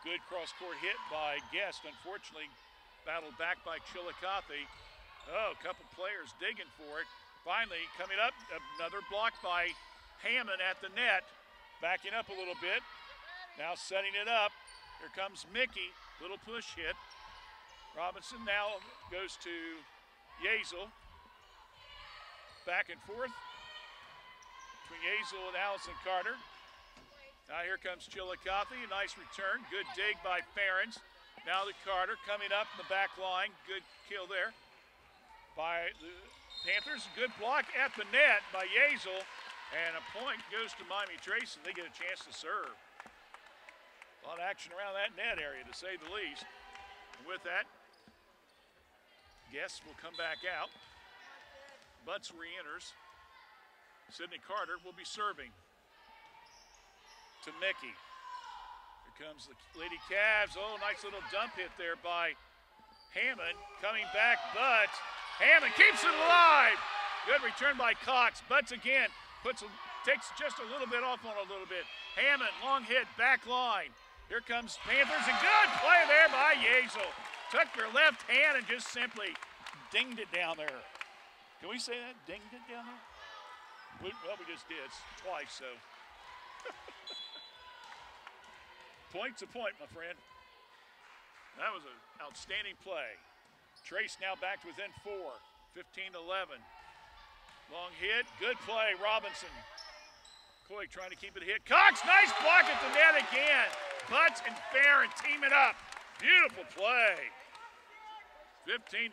Good cross-court hit by Guest. Unfortunately, battled back by Chillicothe. Oh, a couple players digging for it. Finally, coming up, another block by Hammond at the net. Backing up a little bit. Now setting it up. Here comes Mickey. Little push hit. Robinson now goes to Yazel. Back and forth between Yazel and Allison Carter. Now here comes Chillicothe. A nice return. Good dig by Ferens. Now to Carter coming up in the back line. Good kill there by the Panthers. Good block at the net by Yazel. And a point goes to Miami Trace, and they get a chance to serve. A lot of action around that net area, to say the least. And with that, Guest will come back out. Butts re-enters. Sydney Carter will be serving to Mickey. Here comes the Lady Cavs. Oh, nice little dump hit there by Hammond. Coming back, Butts. Hammond keeps it alive. Good return by Cox. Butts again takes just a little bit off on a little bit. Hammond, long hit, back line. Here comes Panthers, and good play there by Yazel. Took her left hand and just simply dinged it down there. Can we say that? Dinged it down there? Well, we just did twice, so. Point's a point, my friend. That was an outstanding play. Trace now back to within 4, 15-11. Long hit, good play, Robinson. Coy trying to keep it hit. Cox, nice block at the net again. Butts and Farron team it up. Beautiful play. 15-12.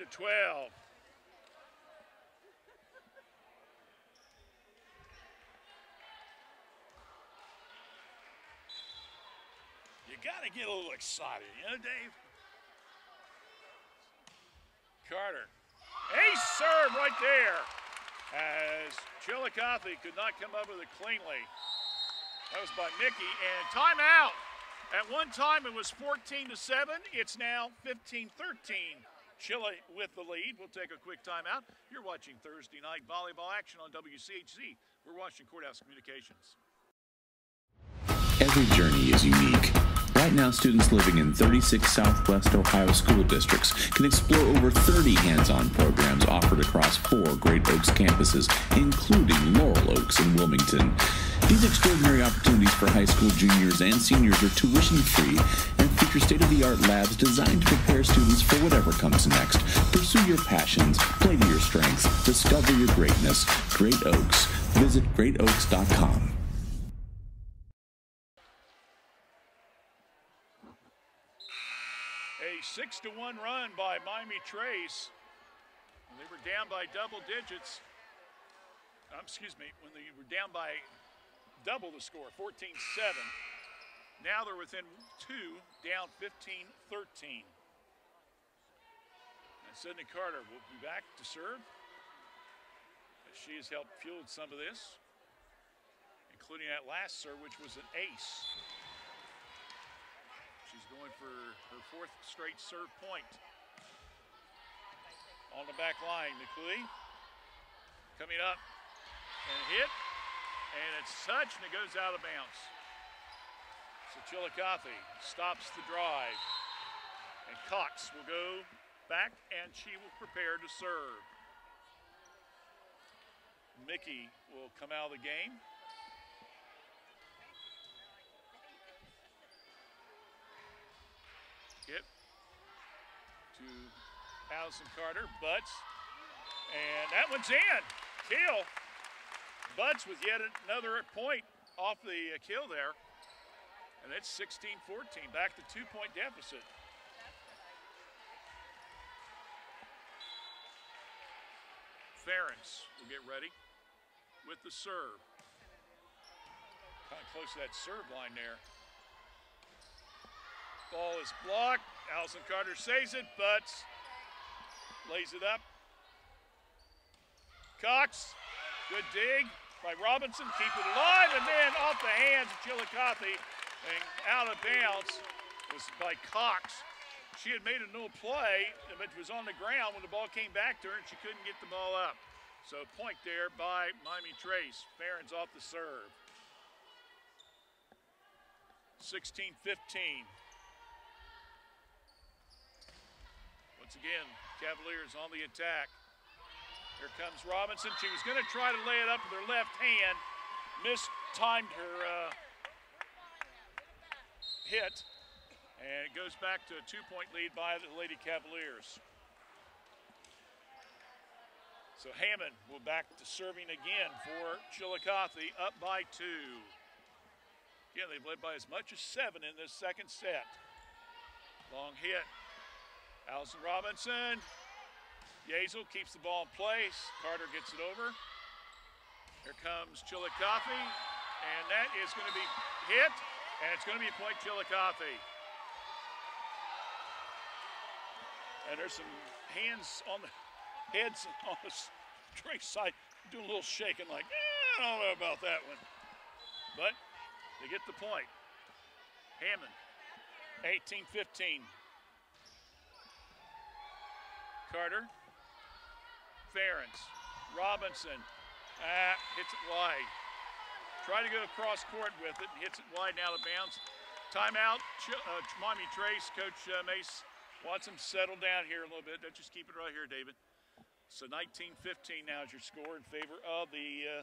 You got to get a little excited, you know, Dave? Carter. Ace serve right there as Chillicothe could not come up with it cleanly. That was by Mickey, and timeout. At one time it was 14-7. It's now 15-13. Chile with the lead. We'll take a quick timeout. You're watching Thursday night volleyball action on WCHC. We're Washington Courthouse Communications. Every journey is unique. Right now, students living in 36 Southwest Ohio school districts can explore over 30 hands-on programs offered across 4 Great Oaks campuses, including Laurel Oaks in Wilmington. These extraordinary opportunities for high school juniors and seniors are tuition-free and feature state-of-the-art labs designed to prepare students for whatever comes next. Pursue your passions, play to your strengths, discover your greatness. Great Oaks. Visit greatoaks.com. A 6-1 run by Miami Trace. When they were down by double digits. When they were down by double the score, 14-7. Now they're within 2, down 15-13. And Sydney Carter will be back to serve. As she has helped fuel some of this, including that last serve, which was an ace. She's going for her 4th straight serve point. On the back line, McClee coming up and hit, and it's touched and it goes out of bounds. So Chillicothe stops the drive, and Cox will go back and she will prepare to serve. Mickey will come out of the game. Hit to Allison Carter, Butts, and that one's in. Kill. Butts with yet another point off the kill there, and it's 16-14, back to 2-point deficit. Ferentz will get ready with the serve. Kind of close to that serve line there. Ball is blocked. Allison Carter saves it. Butts lays it up. Cox, good dig by Robinson. Keep it alive, and then off the hands of Chillicothe and out of bounds was by Cox. She had made a no play, but was on the ground when the ball came back to her, and she couldn't get the ball up. So point there by Miami Trace. Farron's off the serve. 16-15. Once again, Cavaliers on the attack. Here comes Robinson. She was going to try to lay it up with her left hand. Mistimed her hit. And it goes back to a 2-point lead by the Lady Cavaliers. So Hammond will back to serving again for Chillicothe, up by 2. Again, they've led by as much as 7 in this second set. Long hit. Allison Robinson. Yazel keeps the ball in place. Carter gets it over. Here comes Chillicothe. And that is going to be hit. And it's going to be a point Chillicothe. And there's some hands on the heads on the drink side doing a little shaking like, I don't know about that one. But they get the point. Hammond, 18-15. Carter, Ferentz, Robinson, hits it wide. Try to go across court with it, hits it wide and out of bounds. Timeout, Miami Trace, Coach Mace wants them settled down here a little bit. Just keep it right here, David. So 19-15 now is your score in favor of the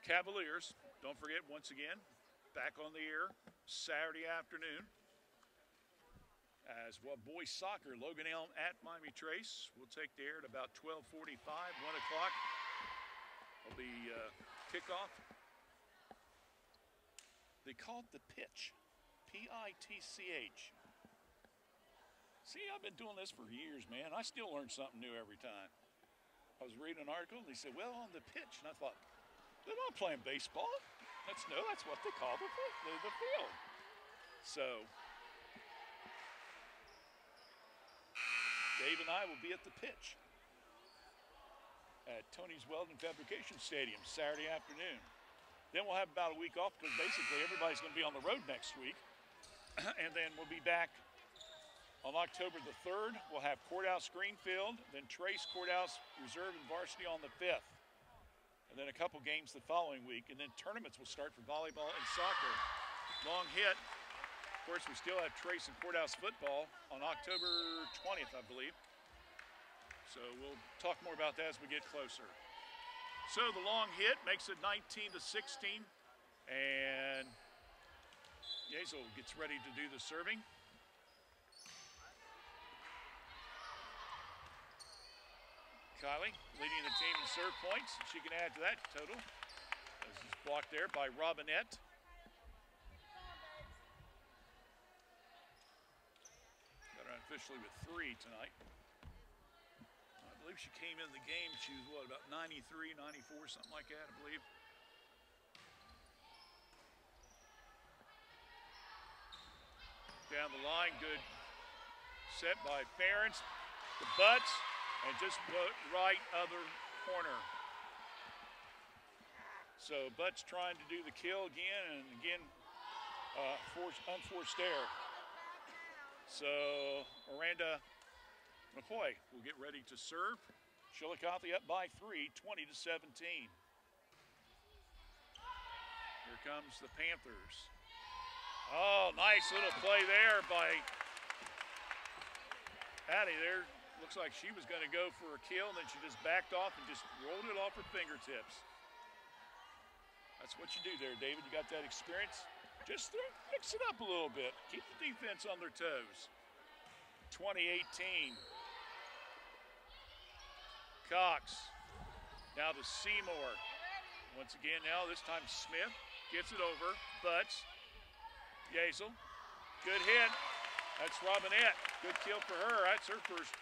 Cavaliers. Don't forget, once again, back on the air Saturday afternoon. As well, boys soccer, Logan Elm at Miami Trace. We'll take the air at about 12:45, 1 o'clock. Will be kickoff. They call it the pitch, P-I-T-C-H. See, I've been doing this for years, man. I still learn something new every time. I was reading an article, and they said, well, on the pitch. And I thought, they're not playing baseball. That's what they call the field. So, Dave and I will be at the pitch at Tony's Welding Fabrication Stadium Saturday afternoon. Then we'll have about a week off because basically everybody's going to be on the road next week. And then we'll be back on October the 3rd. We'll have Courthouse Greenfield, then Trace Courthouse Reserve and Varsity on the 5th. And and then a couple games the following week, and then tournaments will start for volleyball and soccer. Long hit. Of course, we still have Trace and Courthouse football on October 20th, I believe. So we'll talk more about that as we get closer. So the long hit makes it 19-16, and Yazel gets ready to do the serving. Kylie leading the team in serve points. She can add to that total. This is blocked there by Robinette. Got her officially with 3 tonight. I believe she came in the game. She was, what, about 93, 94, something like that, I believe. Down the line, good set by Ferentz. The butts. And just right other corner. So Butts trying to do the kill again, and again, unforced error. So Miranda McCoy will get ready to serve. Chillicothe up by 3, 20-17. Here comes the Panthers. Oh, nice little play there by Addie there. Looks like she was going to go for a kill, and then she just backed off and just rolled it off her fingertips. That's what you do there, David. You got that experience. Just mix it up a little bit. Keep the defense on their toes. 2018. Cox. Now to Seymour. Once again now, this time Smith gets it over. Butts. Yazel. Good hit. That's Robinette. Good kill for her. That's her first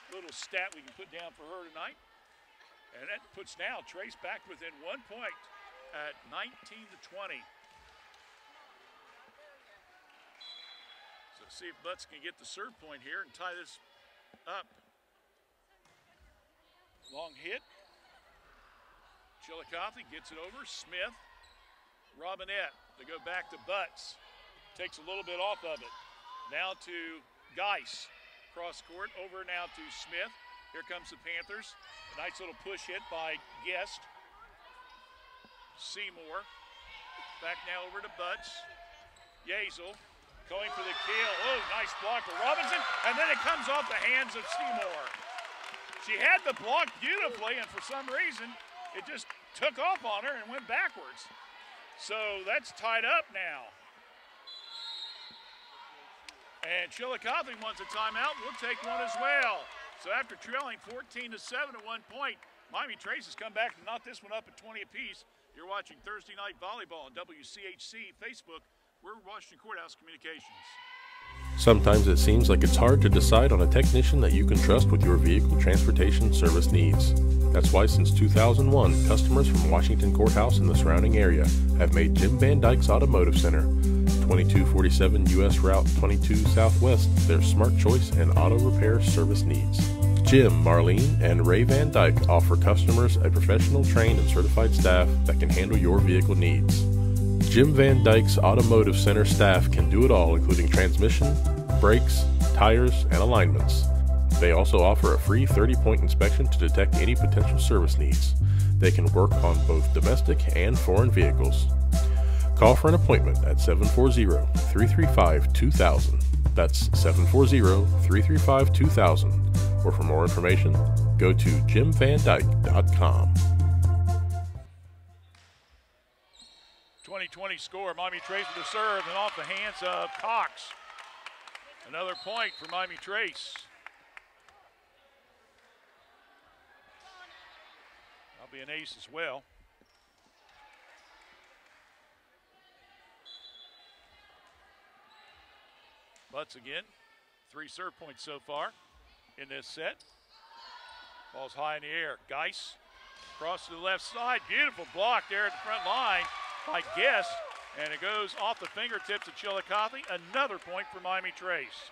little stat we can put down for her tonight. And that puts now Trace back within 1 point at 19-20. So see if Butts can get the serve point here and tie this up. Long hit. Chillicothe gets it over. Smith. Robinette to go back to Butts. Takes a little bit off of it. Now to Geis. Cross court, over now to Smith. Here comes the Panthers. A nice little push hit by Guest. Seymour. Back now over to Butts. Yazel going for the kill. Oh, nice block for Robinson. And then it comes off the hands of Seymour. She had the block beautifully, and for some reason, it just took off on her and went backwards. So that's tied up now. And Chillicothe wants a timeout. We'll take one as well. So after trailing 14-7 at 1 point, Miami Trace has come back and knocked this one up at 20 apiece. You're watching Thursday Night Volleyball on WCHC Facebook. We're Washington Courthouse Communications. Sometimes it seems like it's hard to decide on a technician that you can trust with your vehicle transportation service needs. That's why since 2001, customers from Washington Courthouse and the surrounding area have made Jim Van Dyke's Automotive Center, 2247 U.S. Route 22 Southwest, their smart choice and auto repair service needs. Jim, Marlene, and Ray Van Dyke offer customers a professional, trained, and certified staff that can handle your vehicle needs. Jim Van Dyke's Automotive Center staff can do it all, including transmission, brakes, tires, and alignments. They also offer a free 30-point inspection to detect any potential service needs. They can work on both domestic and foreign vehicles. Call for an appointment at 740-335-2000. That's 740-335-2000. Or for more information, go to jimvandyke.com. 2020 score. Miami Trace with the serve and off the hands of Cox. Another point for Miami Trace. That'll be an ace as well. Butts again. 3 serve points so far in this set. Ball's high in the air. Geis across to the left side. Beautiful block there at the front line by Guest. And it goes off the fingertips of Chillicothe. Another point for Miami Trace.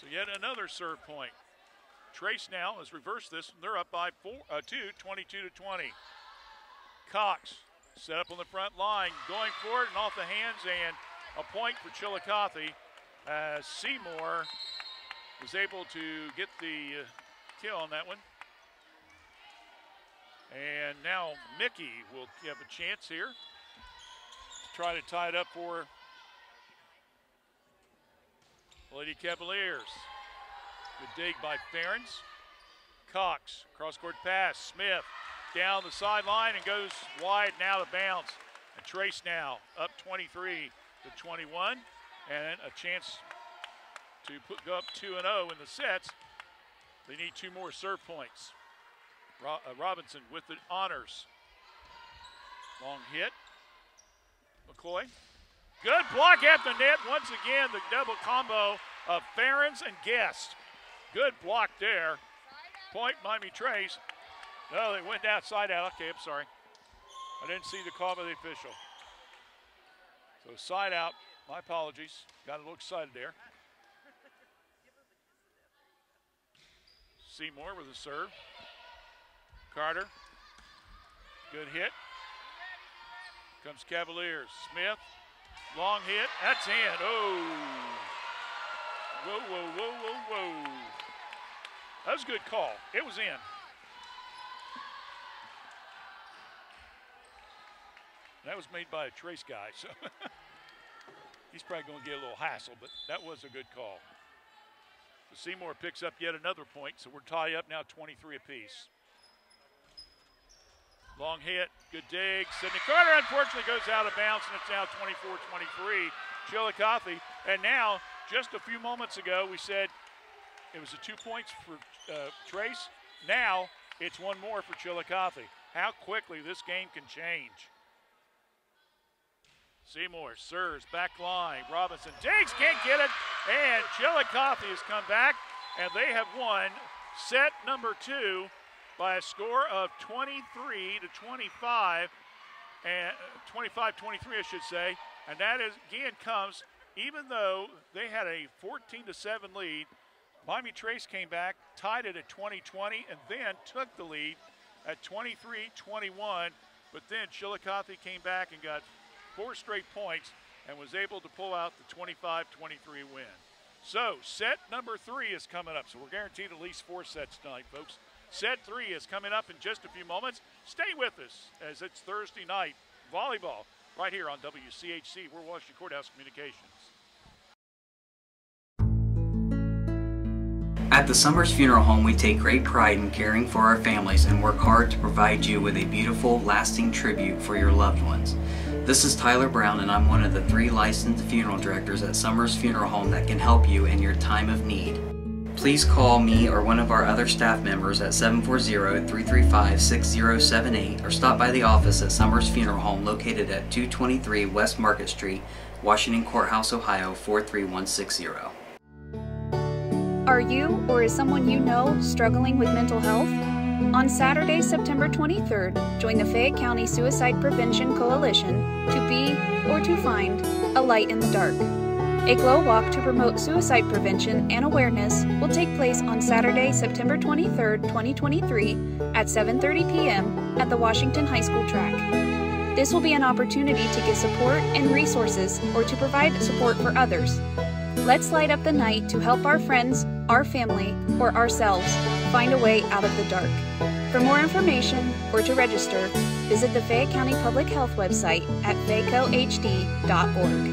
So yet another serve point. Trace now has reversed this. They're up by 2, 22-20. Cox set up on the front line, going for it and off the hands, and a point for Chillicothe as Seymour was able to get the kill on that one. And now Mickey will have a chance here to try to tie it up for Lady Cavaliers. Good dig by Ferens. Cox, cross-court pass. Smith down the sideline and goes wide and out of bounds. And Trace now up 23 to 21. And a chance to go up 2-0 in the sets. They need 2 more serve points. Robinson with the honors. Long hit. McCoy. Good block at the net. Once again, the double combo of Ferens and Guest. Good block there. Point, Miami Trace. No, they went outside out. Okay, I'm sorry. I didn't see the call by the official. So side out. My apologies. Got a little excited there. Seymour with a serve. Carter. Good hit. Comes Cavaliers. Smith. Long hit. That's in. Oh. Whoa, whoa, whoa, whoa, whoa. That was a good call. It was in. That was made by a Trace guy, so he's probably going to get a little hassle, but that was a good call. So Seymour picks up yet another point, so we're tied up now 23 apiece. Long hit, good dig. Sydney Carter unfortunately goes out of bounds, and it's now 24-23, Chillicothe. And now, just a few moments ago, we said it was a 2 points for Trace. Now, it's 1 more for Chillicothe. How quickly this game can change. Seymour serves, back line. Robinson digs, can't get it. And Chillicothe has come back, and they have won set number 2 by a score of 23-25, and 25-23, I should say. And that is, again, comes, even though they had a 14-7 lead, Miami Trace came back, tied it at 20-20, and then took the lead at 23-21. But then Chillicothe came back and got 4 straight points and was able to pull out the 25-23 win. So set number 3 is coming up. So we're guaranteed at least 4 sets tonight, folks. Set 3 is coming up in just a few moments. Stay with us as it's Thursday night volleyball right here on WCHC. We're Washington Courthouse Communications. At the Summers Funeral Home, we take great pride in caring for our families and work hard to provide you with a beautiful, lasting tribute for your loved ones. This is Tyler Brown, and I'm one of the 3 licensed funeral directors at Summers Funeral Home that can help you in your time of need. Please call me or one of our other staff members at 740-335-6078 or stop by the office at Summers Funeral Home located at 223 West Market Street, Washington Courthouse, Ohio 43160. Are you or is someone you know struggling with mental health? On Saturday, September 23rd, join the Fayette County Suicide Prevention Coalition to be or to find a light in the dark. A glow walk to promote suicide prevention and awareness will take place on Saturday, September 23rd, 2023 at 7:30 p.m. at the Washington High School track. This will be an opportunity to give support and resources or to provide support for others. Let's light up the night to help our friends, our family, or ourselves find a way out of the dark. For more information or to register, visit the Fayette County Public Health website at fayecohd.org.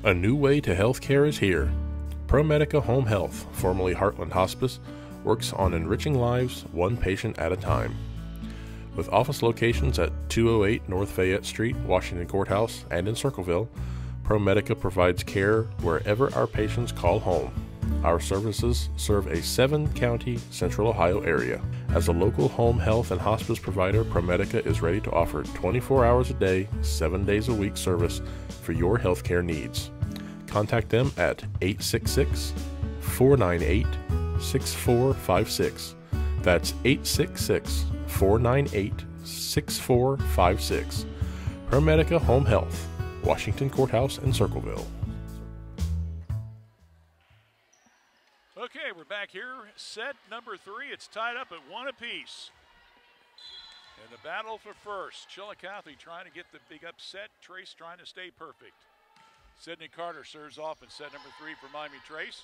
A new way to healthcare is here. ProMedica Home Health, formerly Heartland Hospice, works on enriching lives 1 patient at a time. With office locations at 208 North Fayette Street, Washington Courthouse, and in Circleville, ProMedica provides care wherever our patients call home. Our services serve a 7-county Central Ohio area. As a local home health and hospice provider, ProMedica is ready to offer 24 hours a day, 7 days a week service for your healthcare needs. Contact them at 866-498-6456. That's 866-498-6456. ProMedica Home Health. Washington Courthouse in Circleville. Okay, we're back here. Set number 3. It's tied up at 1 apiece. In the battle for first, Chillicothe trying to get the big upset. Trace trying to stay perfect. Sydney Carter serves off in set number 3 for Miami Trace.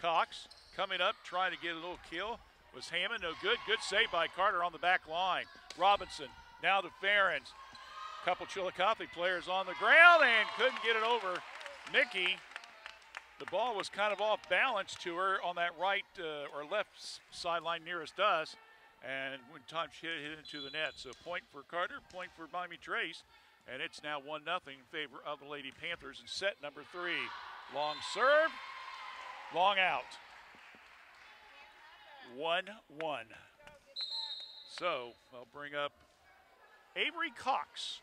Cox coming up, trying to get a little kill. Was Hammond, no good. Good save by Carter on the back line. Robinson now to Ferens. Couple Chillicothe players on the ground and couldn't get it over. Nikki, the ball was kind of off balance to her on that right or left sideline nearest us. And when time she hit it into the net. So point for Carter, point for Miami Trace. And it's now 1-0 in favor of the Lady Panthers in set number 3. Long serve, long out. 1-1. So I'll bring up Avery Cox.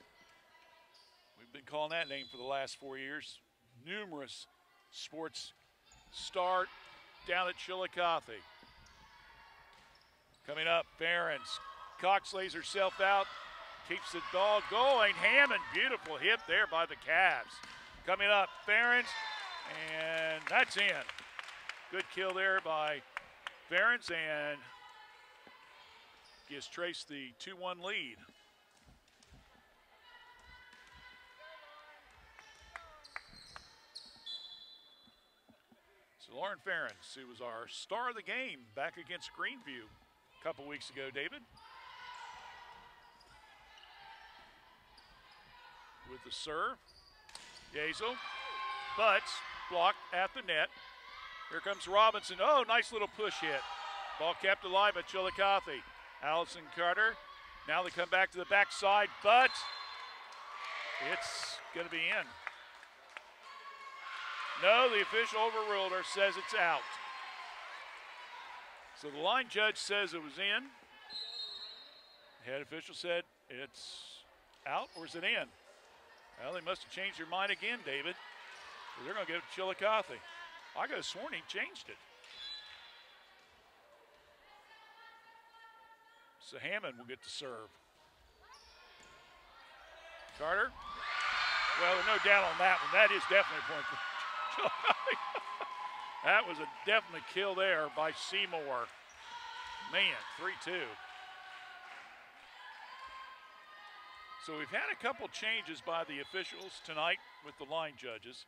We've been calling that name for the last 4 years. Numerous sports star down at Chillicothe. Coming up, Ferens. Cox lays herself out, keeps the ball going. Hammond, beautiful hit there by the Cavs. Coming up, Ferens, and that's in. Good kill there by Ferens, and gives Trace the 2-1 lead. So Lauren Ferens, who was our star of the game back against Greenview a couple weeks ago, David. With the serve, Yazel, butts, blocked at the net. Here comes Robinson. Oh, nice little push hit. Ball kept alive at Chillicothe. Allison Carter. Now they come back to the backside, but it's going to be in. No, the official overruled her, says it's out. So the line judge says it was in. Head official said it's out, or is it in? Well, they must have changed their mind again, David. So they're going to give it to Chillicothe. I could have sworn he changed it. So Hammond will get to serve. Carter. Well, there's no doubt on that one. That is definitely a point for Chillicothe. That was a definite kill there by Seymour. Man, 3-2. So we've had a couple changes by the officials tonight with the line judges.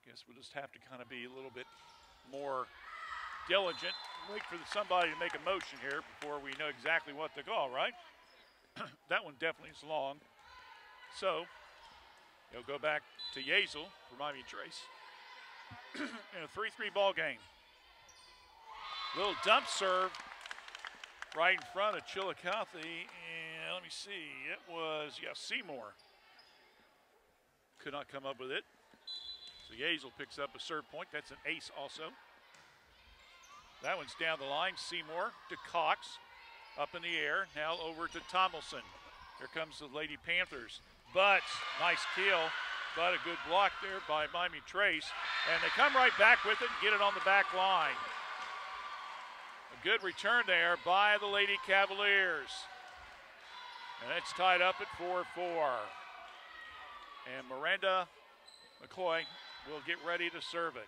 Guess we'll just have to kind of be a little bit more diligent. Wait for somebody to make a motion here before we know exactly what to call, right? That one definitely is long. So he'll go back to Yazel for Miami Trace in a 3-3 ball game. Little dump serve right in front of Chillicothe, and let me see, it was, Seymour. Could not come up with it. So Yazel picks up a serve point. That's an ace also. That one's down the line. Seymour to Cox. Up in the air. Now over to Tomlinson. Here comes the Lady Panthers. Butts, nice kill, but a good block there by Miami Trace. And they come right back with it and get it on the back line. A good return there by the Lady Cavaliers. And it's tied up at 4-4. And Miranda McCoy will get ready to serve it.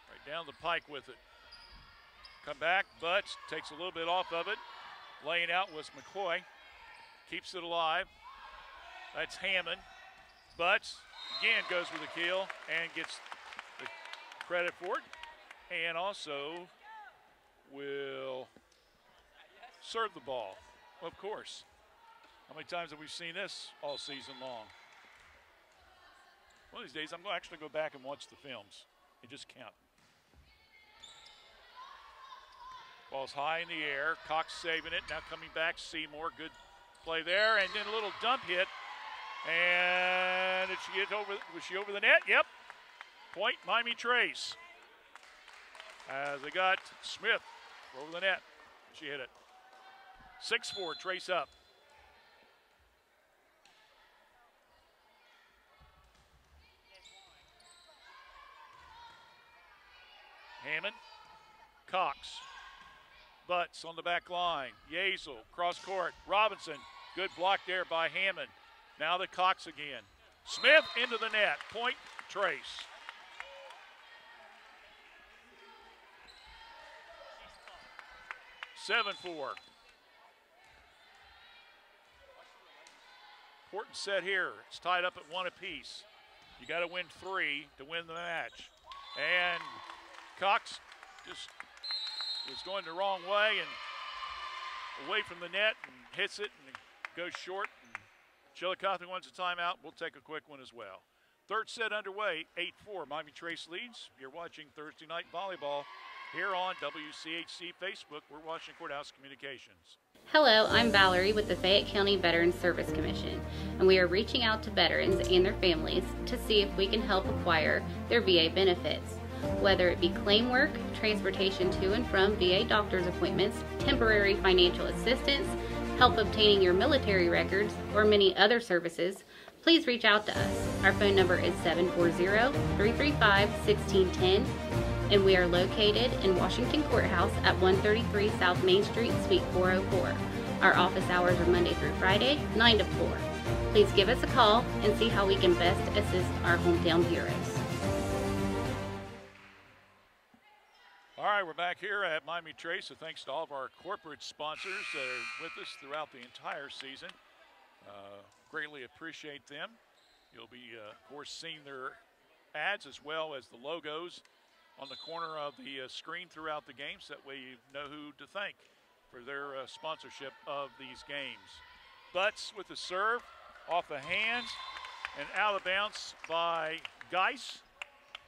Right down the pike with it. Come back, Butts takes a little bit off of it. Laying out was McCoy. Keeps it alive. That's Hammond. Butts again goes with the kill and gets the credit for it. And also will serve the ball, of course. How many times have we seen this all season long? One of these days, I'm going to actually go back and watch the films and just count. Ball's high in the air. Cox saving it. Now coming back, Seymour. Good play there. And then a little dump hit. And did she get over? Was she over the net? Yep. Point, Miami Trace. As they got Smith over the net. She hit it. 6-4, Trace up. Hammond, Cox. Butts on the back line. Yazel, cross court. Robinson, good block there by Hammond. Now to Cox again. Smith into the net. Point, Trace. Seven, 4. Important set here. It's tied up at 1 apiece. You got to win 3 to win the match. And Cox just was going the wrong way and away from the net and hits it and goes short. And Chillicothe wants a timeout. We'll take a quick one as well. Third set underway, 8-4. Miami Trace leads. You're watching Thursday Night Volleyball here on WCHC Facebook. We're Washington Courthouse Communications. Hello, I'm Valerie with the Fayette County Veterans Service Commission, and we are reaching out to veterans and their families to see if we can help acquire their VA benefits. Whether it be claim work, transportation to and from VA doctor's appointments, temporary financial assistance, help obtaining your military records, or many other services, please reach out to us. Our phone number is 740-335-1610, and we are located in Washington Courthouse at 133 South Main Street, Suite 404. Our office hours are Monday through Friday, 9 to 4. Please give us a call and see how we can best assist our hometown heroes. All right, we're back here at Miami Trace, so thanks to all of our corporate sponsors that are with us throughout the entire season. Greatly appreciate them. You'll be, of course, seeing their ads as well as the logos on the corner of the screen throughout the games. That way you know who to thank for their sponsorship of these games. Butts with the serve, off the hands, and out of bounds by Geis.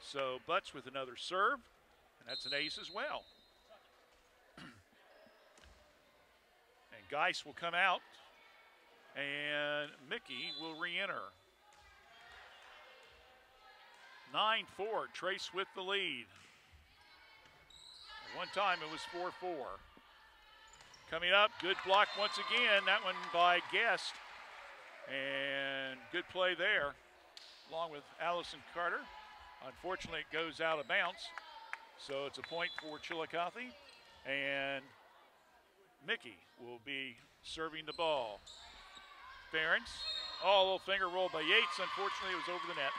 So Butts with another serve. That's an ace as well. And Geis will come out, and Mickey will re-enter. 9-4, Trace with the lead. At one time it was 4-4. Coming up, good block once again, that one by Guest. And good play there, along with Allison Carter. Unfortunately, it goes out of bounds. So it's a point for Chillicothe, and Mickey will be serving the ball. Ferentz, a little finger roll by Yates. Unfortunately, it was over the net.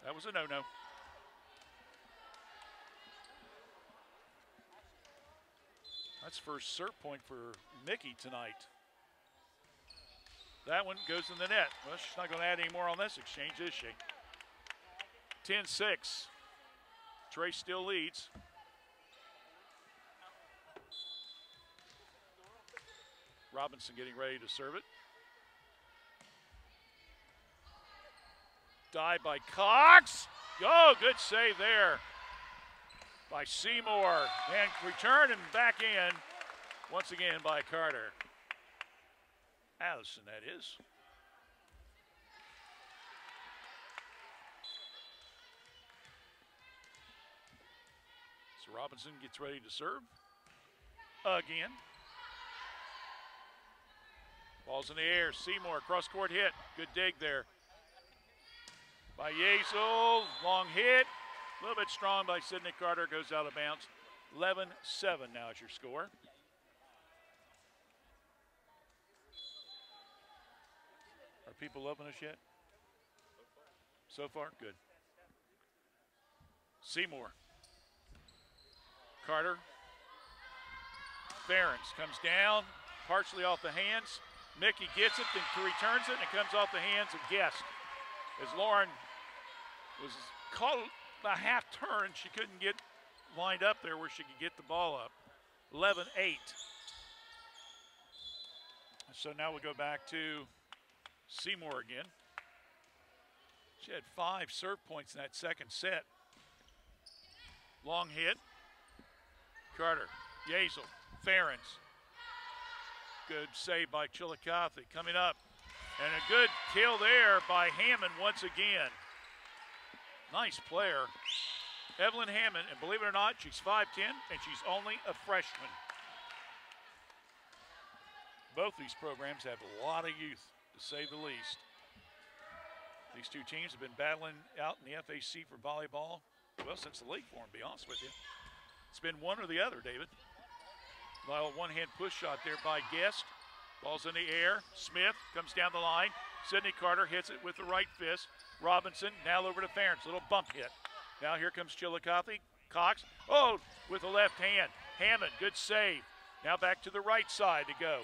That was a no-no. That's first serve point for Mickey tonight. That one goes in the net. Well, she's not going to add any more on this exchange, is she? 10-6. Trace still leads. Robinson getting ready to serve it. Dive by Cox. Oh, good save there by Seymour. And return and back in once again by Carter. Allison, that is. So Robinson gets ready to serve again. Ball's in the air. Seymour, cross-court hit. Good dig there by Yazel. Long hit. A little bit strong by Sydney Carter. Goes out of bounds. 11-7 now is your score. Are people loving us yet? So far, good. Seymour. Carter. Ferentz comes down, partially off the hands. Mickey gets it, then returns it, and it comes off the hands of Guest. As Lauren was caught a half turn, she couldn't get lined up there where she could get the ball up. 11-8. So now we'll go back to Seymour again. She had 5 serve points in that second set. Long hit. Carter, Yazel, Ferentz. Good save by Chillicothe coming up. And a good kill there by Hammond once again. Nice player. Evelyn Hammond, and believe it or not, she's 5'10", and she's only a freshman. Both these programs have a lot of youth, to say the least. These two teams have been battling out in the FAC for volleyball, well, since the league formed, to be honest with you. It's been one or the other, David. A one-hand push shot there by Guest. Ball's in the air. Smith comes down the line. Sydney Carter hits it with the right fist. Robinson now over to Ferentz. Little bump hit. Now here comes Chillicothe. Cox. Oh, with the left hand. Hammond, good save. Now back to the right side to go.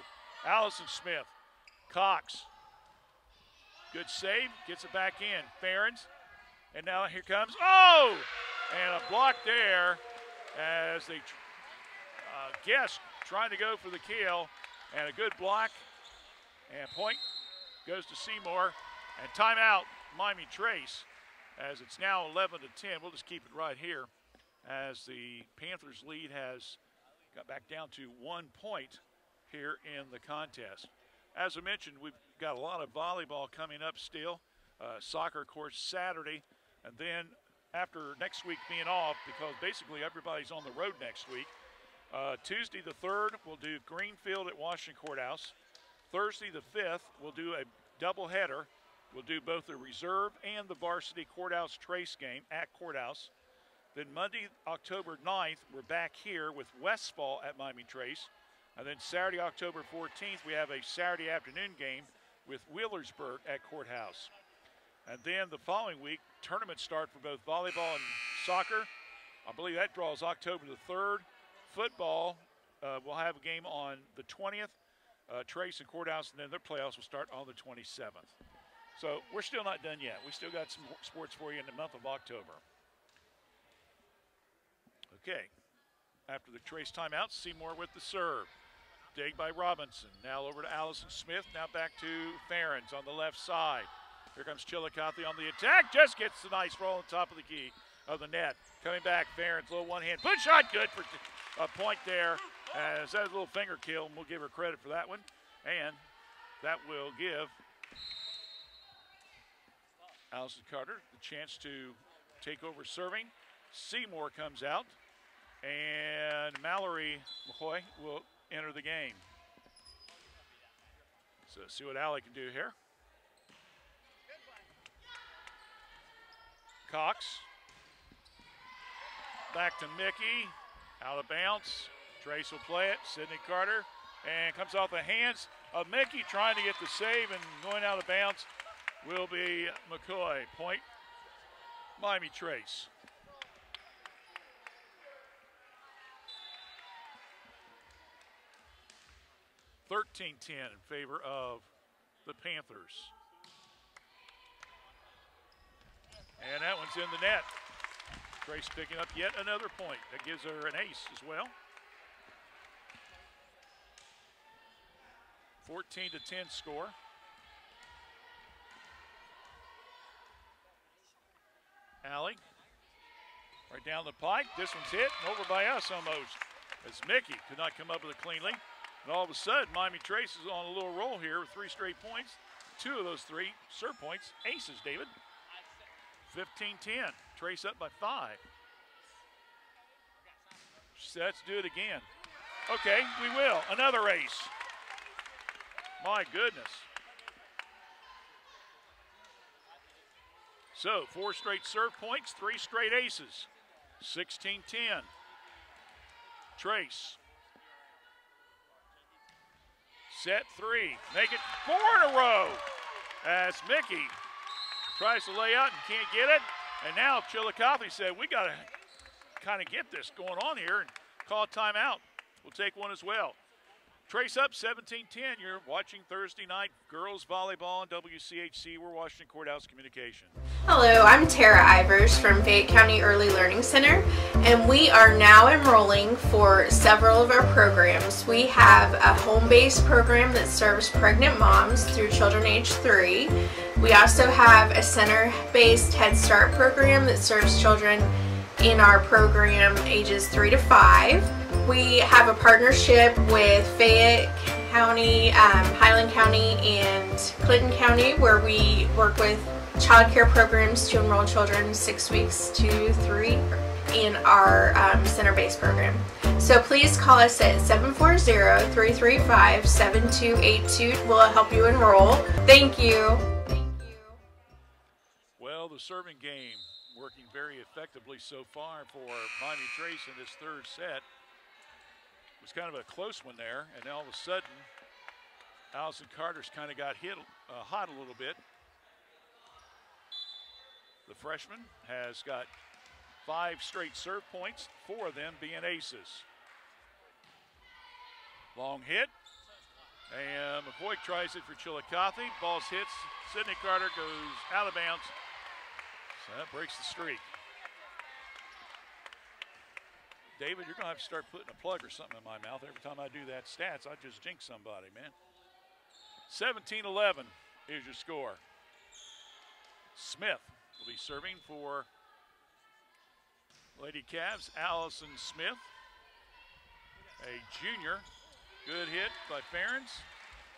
Allison Smith. Cox. Good save. Gets it back in. Ferentz. And now here comes. Oh! And a block there as they Guest trying to go for the kill. And a good block. And point goes to Seymour. And timeout, Miami Trace, as it's now 11-10. We'll just keep it right here as the Panthers lead has got back down to 1 point here in the contest. As I mentioned, we've got a lot of volleyball coming up still. Soccer, of course, Saturday. And then after next week being off, because basically everybody's on the road next week, Tuesday the 3rd, we'll do Greenfield at Washington Courthouse. Thursday the 5th, we'll do a doubleheader. We'll do both the reserve and the varsity Courthouse Trace game at Courthouse. Then Monday, October 9th, we're back here with Westfall at Miami Trace. And then Saturday, October 14th, we have a Saturday afternoon game with Wheelersburg at Courthouse. And then the following week, tournaments start for both volleyball and soccer. I believe that draws October the 3rd. Football, we'll have a game on the 20th. Trace and Courthouse, and then their playoffs will start on the 27th. So we're still not done yet. We still got some sports for you in the month of October. Okay, after the Trace timeout, Seymour with the serve. Dig by Robinson. Now over to Allison Smith. Now back to Ferentz on the left side. Here comes Chillicothe on the attack. Just gets the nice roll on top of the key of the net. Coming back, Ferentz, little one-hand push shot. Good for a point there. As that little finger kill, and we'll give her credit for that one. And that will give Allison Carter the chance to take over serving. Seymour comes out, and Mallory McCoy will enter the game. So see what Allie can do here. Cox. Back to Mickey. Out of bounds. Trace will play it. Sydney Carter. And comes off the hands of Mickey trying to get the save, and going out of bounds will be McCoy. Point, Miami Trace. (13-10) in favor of the Panthers. And that one's in the net. Trace picking up yet another point. That gives her an ace as well. 14-10 score. Allie, right down the pike. This one's hit and over by us almost, as Mickey could not come up with it cleanly. And all of a sudden, Miami Trace is on a little roll here with 3 straight points. 2 of those 3 serve points, aces, David. 15-10, Trace up by 5. She said, let's do it again. Okay, we will. Another ace. My goodness. So 4 straight serve points, 3 straight aces. 16-10. Trace. Set 3. Make it 4 in a row. As Mickey tries to lay out and can't get it. And now Chillicothe said, we got to kind of get this going on here and call a timeout. We'll take one as well. Trace up 17-10. You're watching Thursday night girls volleyball on WCHC. We're Washington Courthouse Communication. Hello, I'm Tara Ivers from Fayette County Early Learning Center, and we are now enrolling for several of our programs. We have a home-based program that serves pregnant moms through children age 3. We also have a center-based Head Start program that serves children in our program ages 3 to 5. We have a partnership with Fayette County, Highland County, and Clinton County, where we work with child care programs to enroll children 6 weeks to 3 in our center-based program. So please call us at 740-335-7282. We'll help you enroll. Thank you. Well, the serving game working very effectively so far for Miami Trace in this third set. It was kind of a close one there, and all of a sudden, Allison Carter's kind of got hot a little bit. The freshman has got 5 straight serve points, 4 of them being aces. Long hit, and McCoy tries it for Chillicothe. Ball's hits. Sydney Carter goes out of bounds. So that breaks the streak. David, you're going to have to start putting a plug or something in my mouth every time I do that stats. I just jinx somebody, man. 17-11 is your score. Smith will be serving for Lady Cavs. Allison Smith, a junior. Good hit by Ferens.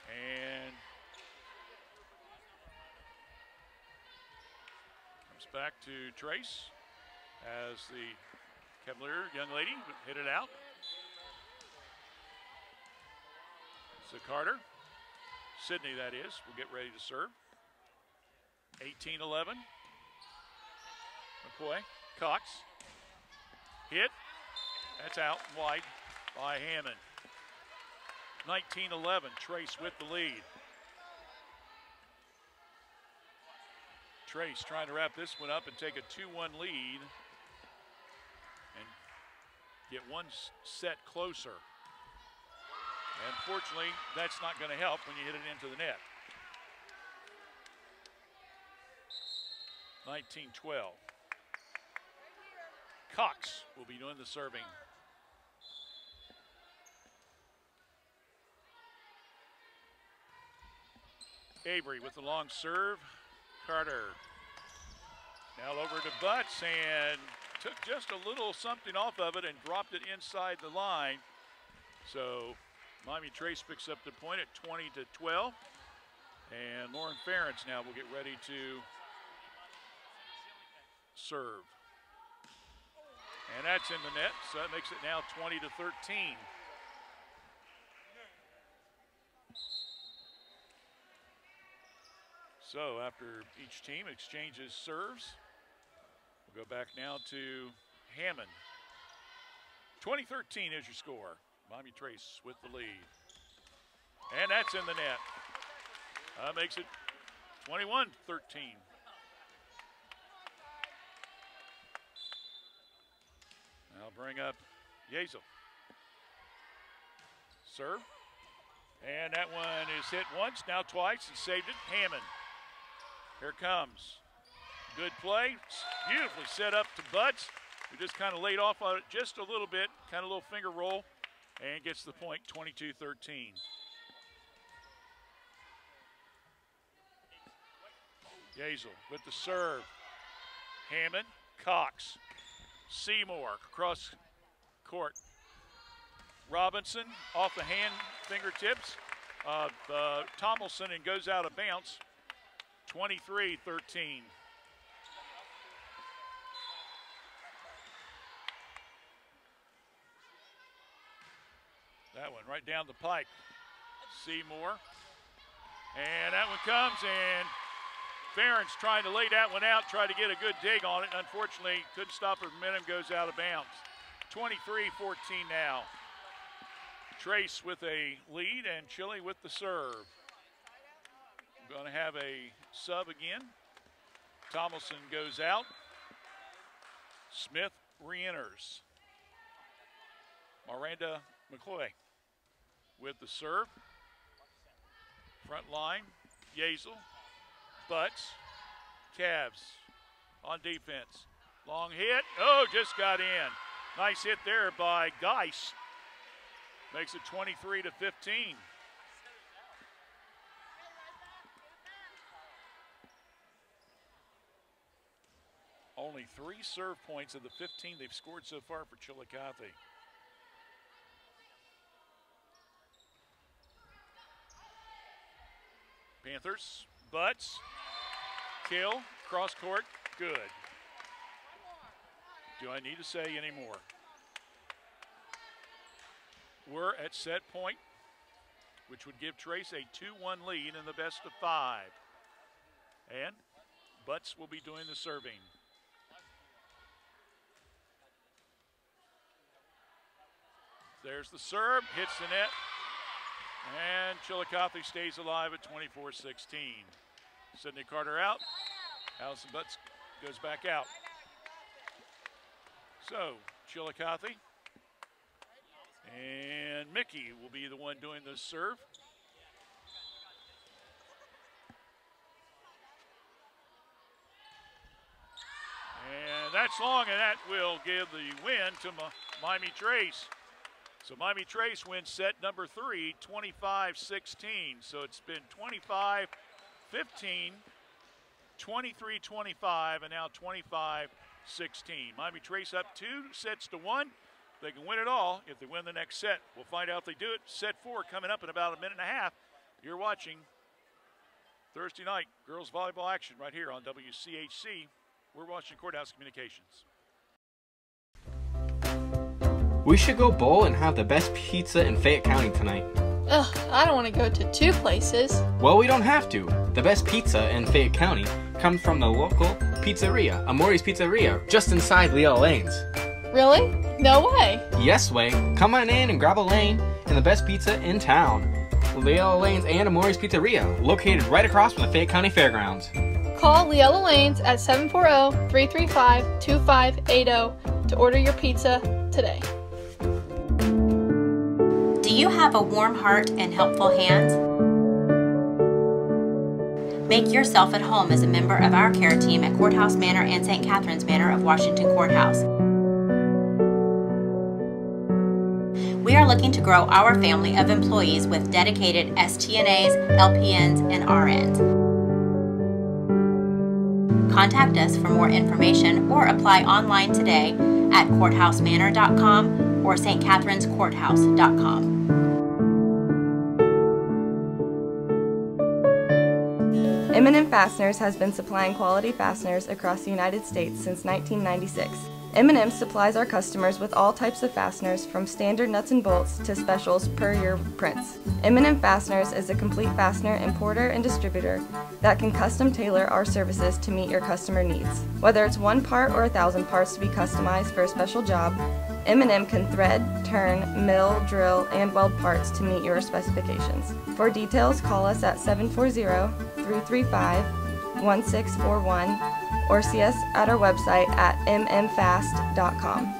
And comes back to Trace as the Cavalier young lady hit it out. So Carter, Sydney that is, will get ready to serve. 18-11. McCoy, Cox, hit. That's out wide by Hammond. 19-11, Trace with the lead. Trace trying to wrap this one up and take a 2-1 lead and get one set closer. And unfortunately, that's not going to help when you hit it into the net. 19-12. Cox will be doing the serving. Avery with the long serve. Carter now over to Butts and took just a little something off of it and dropped it inside the line. So Miami Trace picks up the point at 20-12. And Lauren Ferentz now will get ready to serve. And that's in the net, so that makes it now 20-13. So after each team exchanges serves, we'll go back now to Hammond. 20-13 is your score. Miami Trace with the lead. And that's in the net. That makes it 21-13. I'll bring up Yazel. Serve. And that one is hit once, now twice, and saved it. Hammond. Here comes. Good play. Beautifully set up to Butts, who just kind of laid off on it just a little bit, kind of a little finger roll, and gets the point, 22-13. Yazel with the serve. Hammond, Cox, Seymour across court. Robinson off the hand fingertips of Tomlinson and goes out of bounds. 23-13. That one right down the pike. Seymour. And that one comes, and Ferentz trying to lay that one out, tried to get a good dig on it. Unfortunately, couldn't stop her momentum, goes out of bounds. 23-14 now. Trace with a lead and Chile with the serve. Going to have a sub again. Tomlinson goes out. Smith re-enters. Miranda McCoy with the serve. Front line, Yazel, Butts, Cavs on defense. Long hit, oh, just got in. Nice hit there by Geis. Makes it 23-15. Only 3 serve points of the 15 they've scored so far for Chillicothe. Panthers, Butts, kill, cross court, good. Do I need to say any more? We're at set point, which would give Trace a 2-1 lead in the best of 5. And Butts will be doing the serving. There's the serve, hits the net, and Chillicothe stays alive at 24-16. Sydney Carter out. Allison Butts goes back out. So, Chillicothe and Mickey will be the one doing the serve. And that's long, and that will give the win to Miami Trace. So Miami Trace wins set number 3, 25-16. So it's been 25-15, 23-25, and now 25-16. Miami Trace up 2-1. They can win it all if they win the next set. We'll find out if they do it. Set 4 coming up in about a minute and a half. You're watching Thursday night girls volleyball action right here on WCHC. We're watching Courthouse Communications. We should go bowl and have the best pizza in Fayette County tonight. Ugh, I don't want to go to 2 places. Well, we don't have to. The best pizza in Fayette County comes from the local pizzeria, Amori's Pizzeria, just inside Leah Lanes. Really? No way. Yes way. Come on in and grab a lane and the best pizza in town. Leah Lanes and Amori's Pizzeria, located right across from the Fayette County Fairgrounds. Call Leella Lanes at 740-335-2580 to order your pizza today. Do you have a warm heart and helpful hands? Make yourself at home as a member of our care team at Courthouse Manor and St. Catherine's Manor of Washington Courthouse. We are looking to grow our family of employees with dedicated STNAs, LPNs, and RNs. Contact us for more information or apply online today at courthousemanor.com or stcatherinescourthouse.com. M&M Fasteners has been supplying quality fasteners across the United States since 1996. M&M supplies our customers with all types of fasteners, from standard nuts and bolts to specials per your prints. M&M Fasteners is a complete fastener importer and distributor that can custom tailor our services to meet your customer needs. Whether it's 1 part or 1,000 parts to be customized for a special job, M&M can thread, turn, mill, drill, and weld parts to meet your specifications. For details, call us at 740-335-1641 or see us at our website at mmfast.com.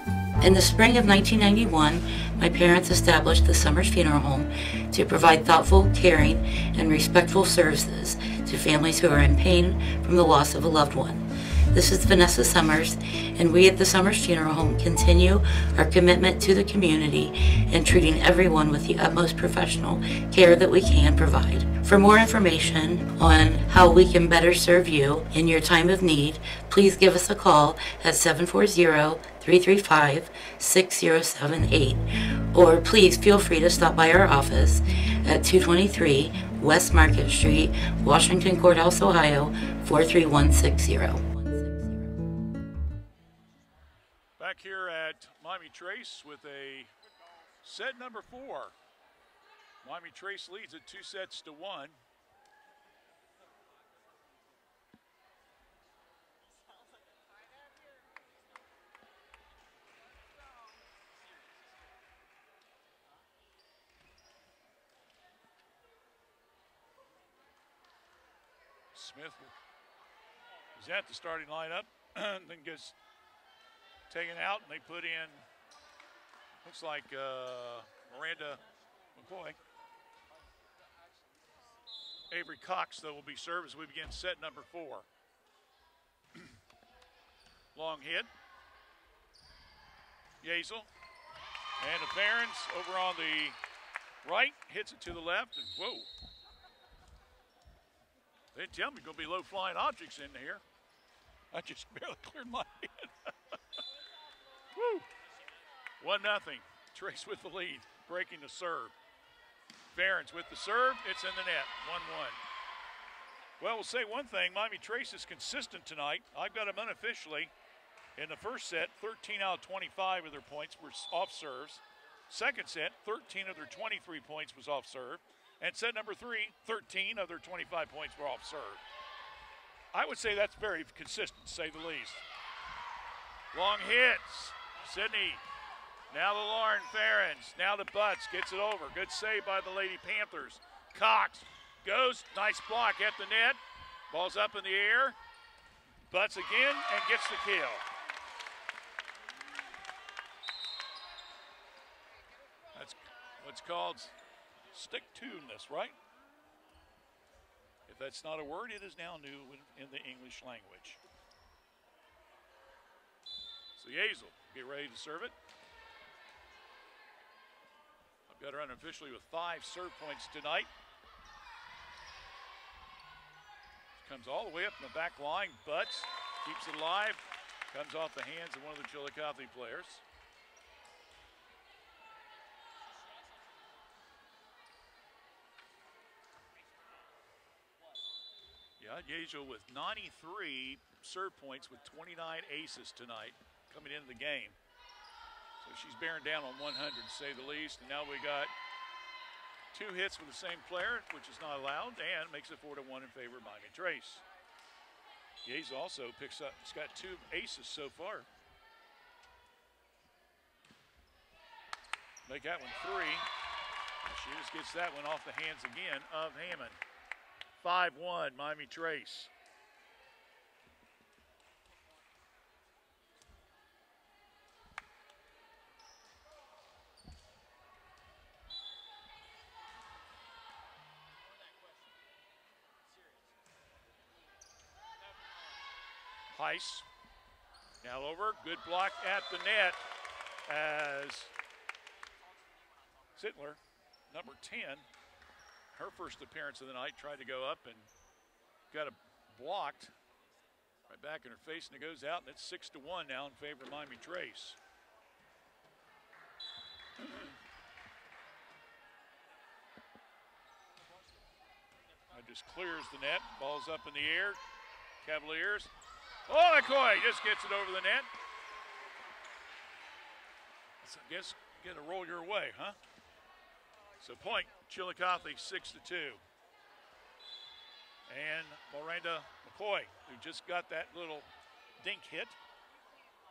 In the spring of 1991, my parents established the Summers Funeral Home to provide thoughtful, caring, and respectful services to families who are in pain from the loss of a loved one. This is Vanessa Summers, and we at the Summers Funeral Home continue our commitment to the community and treating everyone with the utmost professional care that we can provide. For more information on how we can better serve you in your time of need, please give us a call at 740-335-6078, or please feel free to stop by our office at 223 West Market Street, Washington Courthouse, Ohio, 43160. Back here at Miami Trace with a set number 4. Miami Trace leads at 2-1. Smith is at the starting lineup, then gets taken out, and they put in, looks like Miranda McCoy. Avery Cox, though, will be served as we begin set number 4. Long hit. Yazel. And the Barons over on the right, hits it to the left, and whoa. They tell me going to be low-flying objects in here. I just barely cleared my head. Woo! 1-0. Trace with the lead, breaking the serve. Barons with the serve, it's in the net, 1-1. Well, we'll say one thing, Miami Trace is consistent tonight. I've got them unofficially. In the first set, 13 out of 25 of their points were off serves. Second set, 13 of their 23 points was off serve. And set number 3, 13 of their 25 points were off serve. I would say that's very consistent, to say the least. Long hits. Sydney Now the Lauren Ferens. Now the Butts gets it over. Good save by the Lady Panthers. Cox goes. Nice block at the net. Ball's up in the air. Butts again and gets the kill. That's what's called stick-to-ness, right? If that's not a word, it is now new in the English language. So Yazel, get ready to serve it. I've got her unofficially with 5 serve points tonight. Comes all the way up in the back line. Butts keeps it alive. Comes off the hands of one of the Chillicothe players. Yeah, Yazel with 93 serve points with 29 aces tonight coming into the game. So she's bearing down on 100 to say the least. And now we got 2 hits with the same player, which is not allowed, and makes it 4-1 in favor of Miami Trace. Yazel also picks up, he's got 2 aces so far. Make that one 3. She just gets that one off the hands again of Hammond. 5-1, Miami Trace. Heiss. Now over, good block at the net as Sittler, number 10, her first appearance of the night, tried to go up and got it blocked right back in her face, and it goes out, and it's 6-1 now in favor of Miami Trace. It just clears the net, ball's up in the air. Cavaliers. Oh, McCoy just gets it over the net. So I guess get a roll your way, huh? So point, Chillicothe 6-2. And Miranda McCoy, who just got that little dink hit,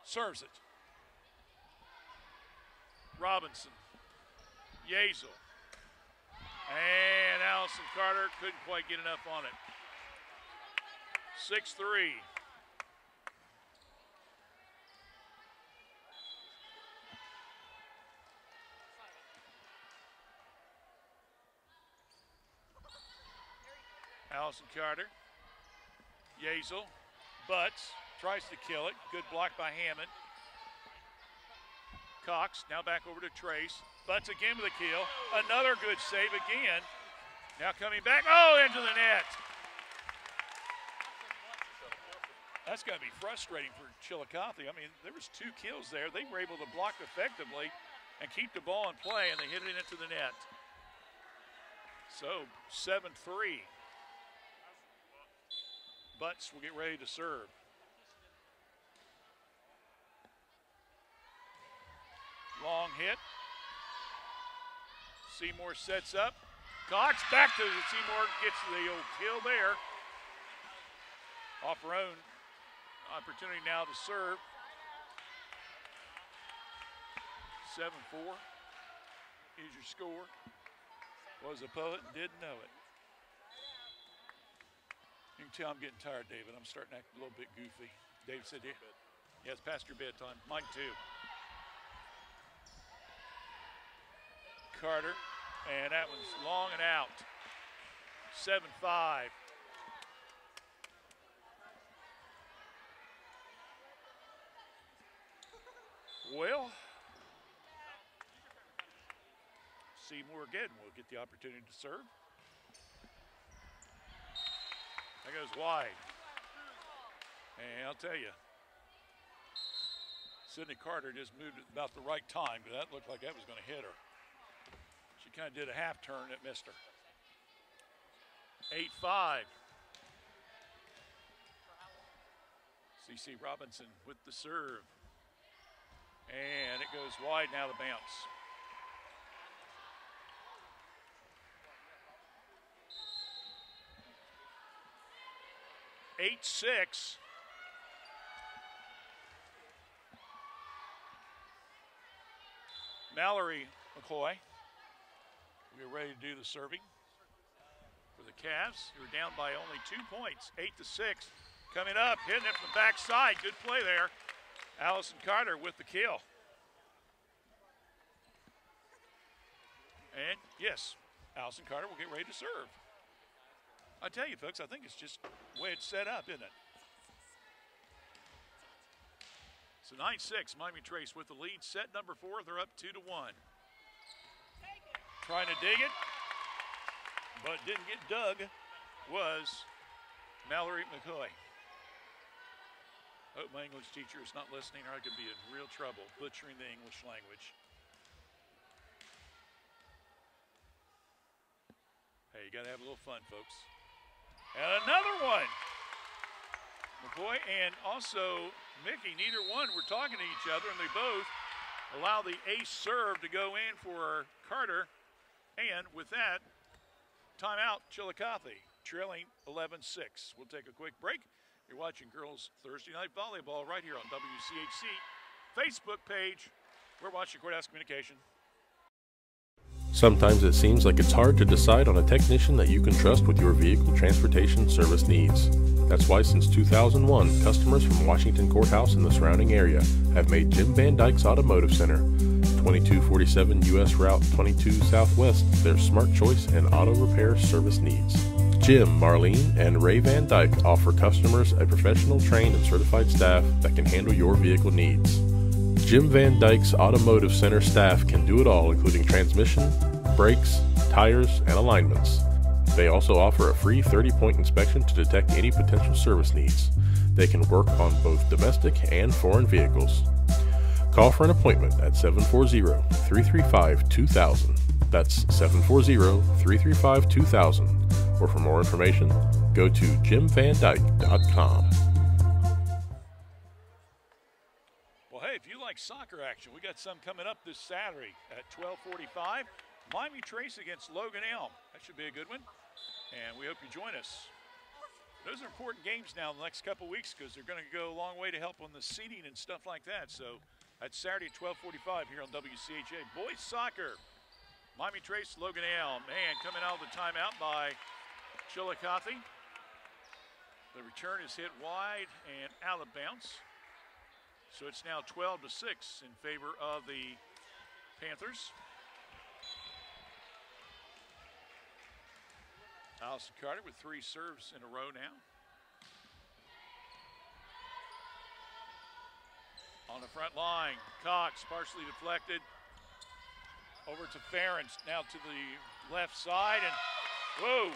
serves it. Robinson, Yazel, and Allison Carter couldn't quite get enough on it. 6-3. Allison Carter, Yazel, Butts, tries to kill it. Good block by Hammond. Cox, now back over to Trace. Butts again with a kill. Another good save again. Now coming back, oh, into the net. That's got to be frustrating for Chillicothe. I mean, there was 2 kills there. They were able to block effectively and keep the ball in play, and they hit it into the net. So 7-3. Butts will get ready to serve. Long hit. Seymour sets up. Cox back to Seymour, gets the old kill there. Off her own. Opportunity now to serve. 7-4 is your score. Was a poet and didn't know it. You can tell I'm getting tired, David. I'm starting to act a little bit goofy. David said, yeah, it's past your bedtime. Mine too. Carter, and that one's long and out. 7-5. Well, Seymour again will get the opportunity to serve. That goes wide. And I'll tell you, Sydney Carter just moved at about the right time, but that looked like that was going to hit her. She kind of did a half turn that missed her. 8-5. CeCe Robinson with the serve. And it goes wide now, the bounce. Eight-6. Mallory McCoy. We're ready to do the serving for the Cavs, who are down by only 2 points, 8-6. Coming up, hitting it from the backside. Good play there. Allison Carter with the kill. And yes, Allison Carter will get ready to serve. I tell you, folks, I think it's just the way it's set up, isn't it? So 9-6, Miami Trace with the lead. Set number 4, they're up 2-1. Trying to dig it, but didn't get dug, was Mallory McCoy. Hope my English teacher is not listening, or I could be in real trouble butchering the English language. Hey, you got to have a little fun, folks. And another one. McCoy and also Mickey, neither one were talking to each other, and they both allow the ace serve to go in for Carter. And with that, timeout, Chillicothe, trailing 11-6. We'll take a quick break. You're watching Girls Thursday Night Volleyball right here on WCHC Facebook page. We're watching Courthouse Communication. Sometimes it seems like it's hard to decide on a technician that you can trust with your vehicle transportation service needs. That's why since 2001, customers from Washington Courthouse and the surrounding area have made Jim Van Dyke's Automotive Center, 2247 U.S. Route 22 Southwest, their smart choice in auto repair service needs. Jim, Marlene, and Ray Van Dyke offer customers a professional, trained, and certified staff that can handle your vehicle needs. Jim Van Dyke's Automotive Center staff can do it all, including transmission, brakes, tires, and alignments. They also offer a free 30-point inspection to detect any potential service needs. They can work on both domestic and foreign vehicles. Call for an appointment at 740-335-2000. That's 740-335-2000. Or for more information, go to jimvandyke.com. Well, hey, if you like soccer action, we got some coming up this Saturday at 12:45. Miami Trace against Logan Elm. That should be a good one, and we hope you join us. Those are important games now in the next couple weeks because they're going to go a long way to help on the seeding and stuff like that. So that's Saturday at 12:45 here on WCHA. Boys soccer, Miami Trace, Logan Elm. Man, coming out of the timeout by Chillicothe. The return is hit wide and out of bounds. So it's now 12-6 in favor of the Panthers. Allison Carter with 3 serves in a row now. On the front line, Cox partially deflected. Over to Ferentz, now to the left side, and whoa,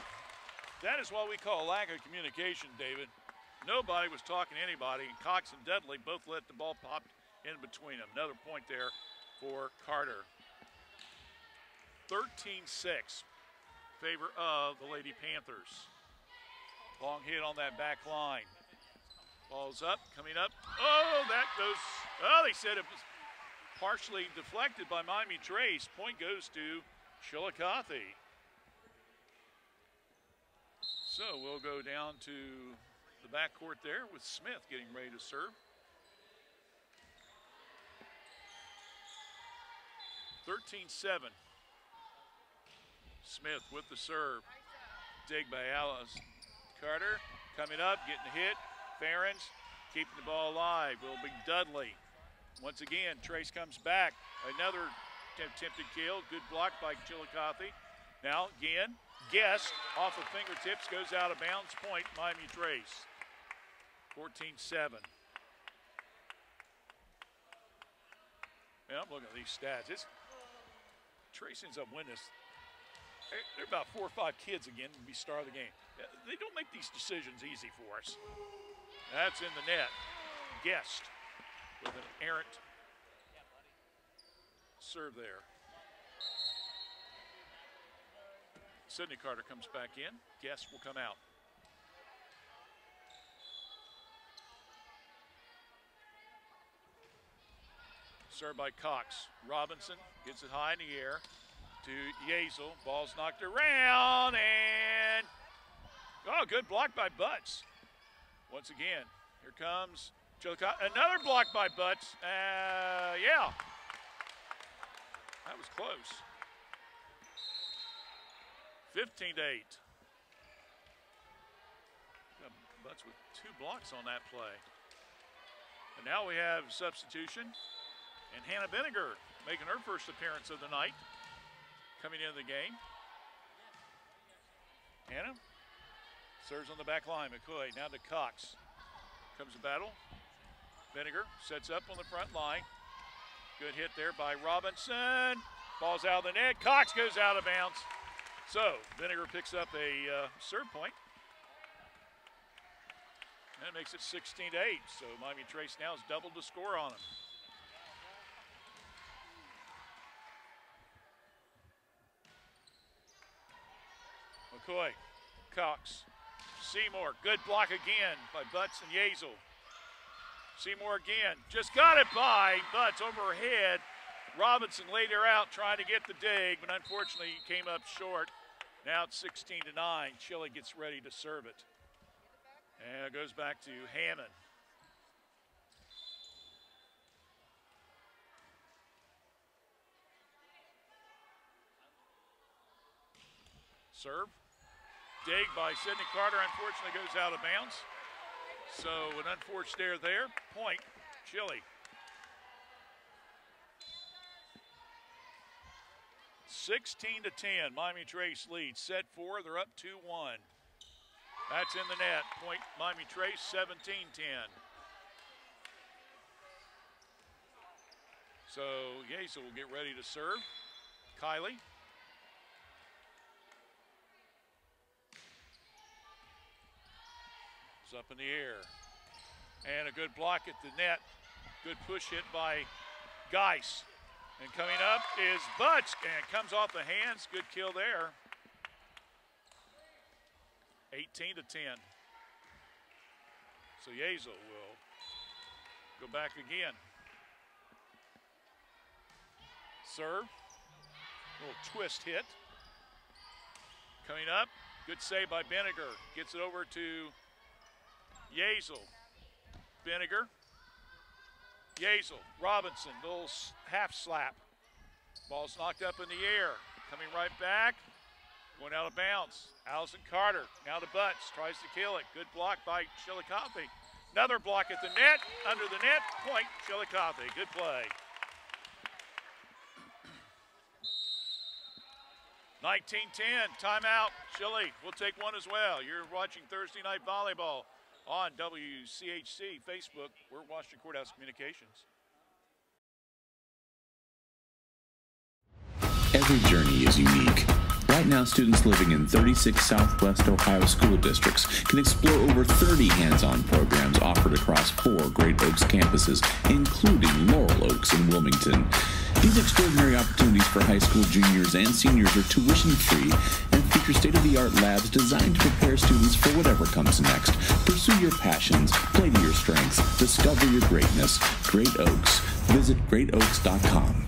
that is what we call lack of communication, David. Nobody was talking to anybody, and Cox and Dudley both let the ball pop in between them. Another point there for Carter. 13-6. Favor of the Lady Panthers. Long hit on that back line. Ball's up, coming up. Oh, that goes, oh, they said it was partially deflected by Miami Trace. Point goes to Chillicothe. So we'll go down to the backcourt there with Smith getting ready to serve. 13-7. Smith with the serve. Dig by Alice. Carter coming up, getting a hit. Ferentz keeping the ball alive. Will be Dudley. Once again, Trace comes back. Another attempted kill. Good block by Chillicothe. Now again, Guest off of fingertips goes out of bounds. Point, Miami Trace. 14-7. Man, I'm looking at these stats. Trace ends up winning this. There are about 4 or 5 kids again to be star of the game. They don't make these decisions easy for us. That's in the net. Guest with an errant serve there. Sydney Carter comes back in. Guest will come out. Served by Cox. Robinson gets it high in the air to Yazel. Ball's knocked around, and oh, good block by Butts. Once again, here comes Chillicothe. Another block by Butts. Yeah. That was close. 15-8. Butts with 2 blocks on that play. And now we have substitution. And Hannah Benninger making her first appearance of the night, coming into the game. Hannah serves on the back line. McCoy now to Cox. Comes the battle. Benninger sets up on the front line. Good hit there by Robinson. Ball's out of the net. Cox goes out of bounds. So Benninger picks up a serve point. That makes it 16-8. So Miami Trace now has doubled the score on them. McCoy, Cox, Seymour, good block again by Butts and Yazel. Seymour again, just got it by Butts over her head. Robinson laid her out trying to get the dig, but unfortunately he came up short. Now it's 16-9. Chile gets ready to serve it. And it goes back to Hammond. Serve. Dig by Sydney Carter, unfortunately goes out of bounds. So an unforced error there. Point, Chile. 16-10, Miami Trace leads. Set 4, they're up 2-1. That's in the net. Point Miami Trace, 17-10. So Yazel will get ready to serve. Kylie. It's up in the air. And a good block at the net. Good push hit by Geis. And coming up is Butts, and comes off the hands. Good kill there. 18-10. So Yazel will go back again. Serve. Little twist hit. Coming up. Good save by Benninger. Gets it over to Yazel. Benninger. Yazel. Robinson. Little half slap. Ball's knocked up in the air. Coming right back. Going out of bounds. Allison Carter. Now to Butts. Tries to kill it. Good block by Chillicothe. Another block at the net. Under the net. Point Chillicothe. Good play. 19-10. Timeout. Chile. We'll take one as well. You're watching Thursday Night Volleyball on WCHC Facebook. We're Washington Courthouse Communications. Every journey is unique. Right now, students living in 36 Southwest Ohio school districts can explore over 30 hands-on programs offered across 4 Great Oaks campuses, including Laurel Oaks in Wilmington. These extraordinary opportunities for high school juniors and seniors are tuition-free and feature state-of-the-art labs designed to prepare students for whatever comes next. Pursue your passions, play to your strengths, discover your greatness. Great Oaks. Visit greatoaks.com.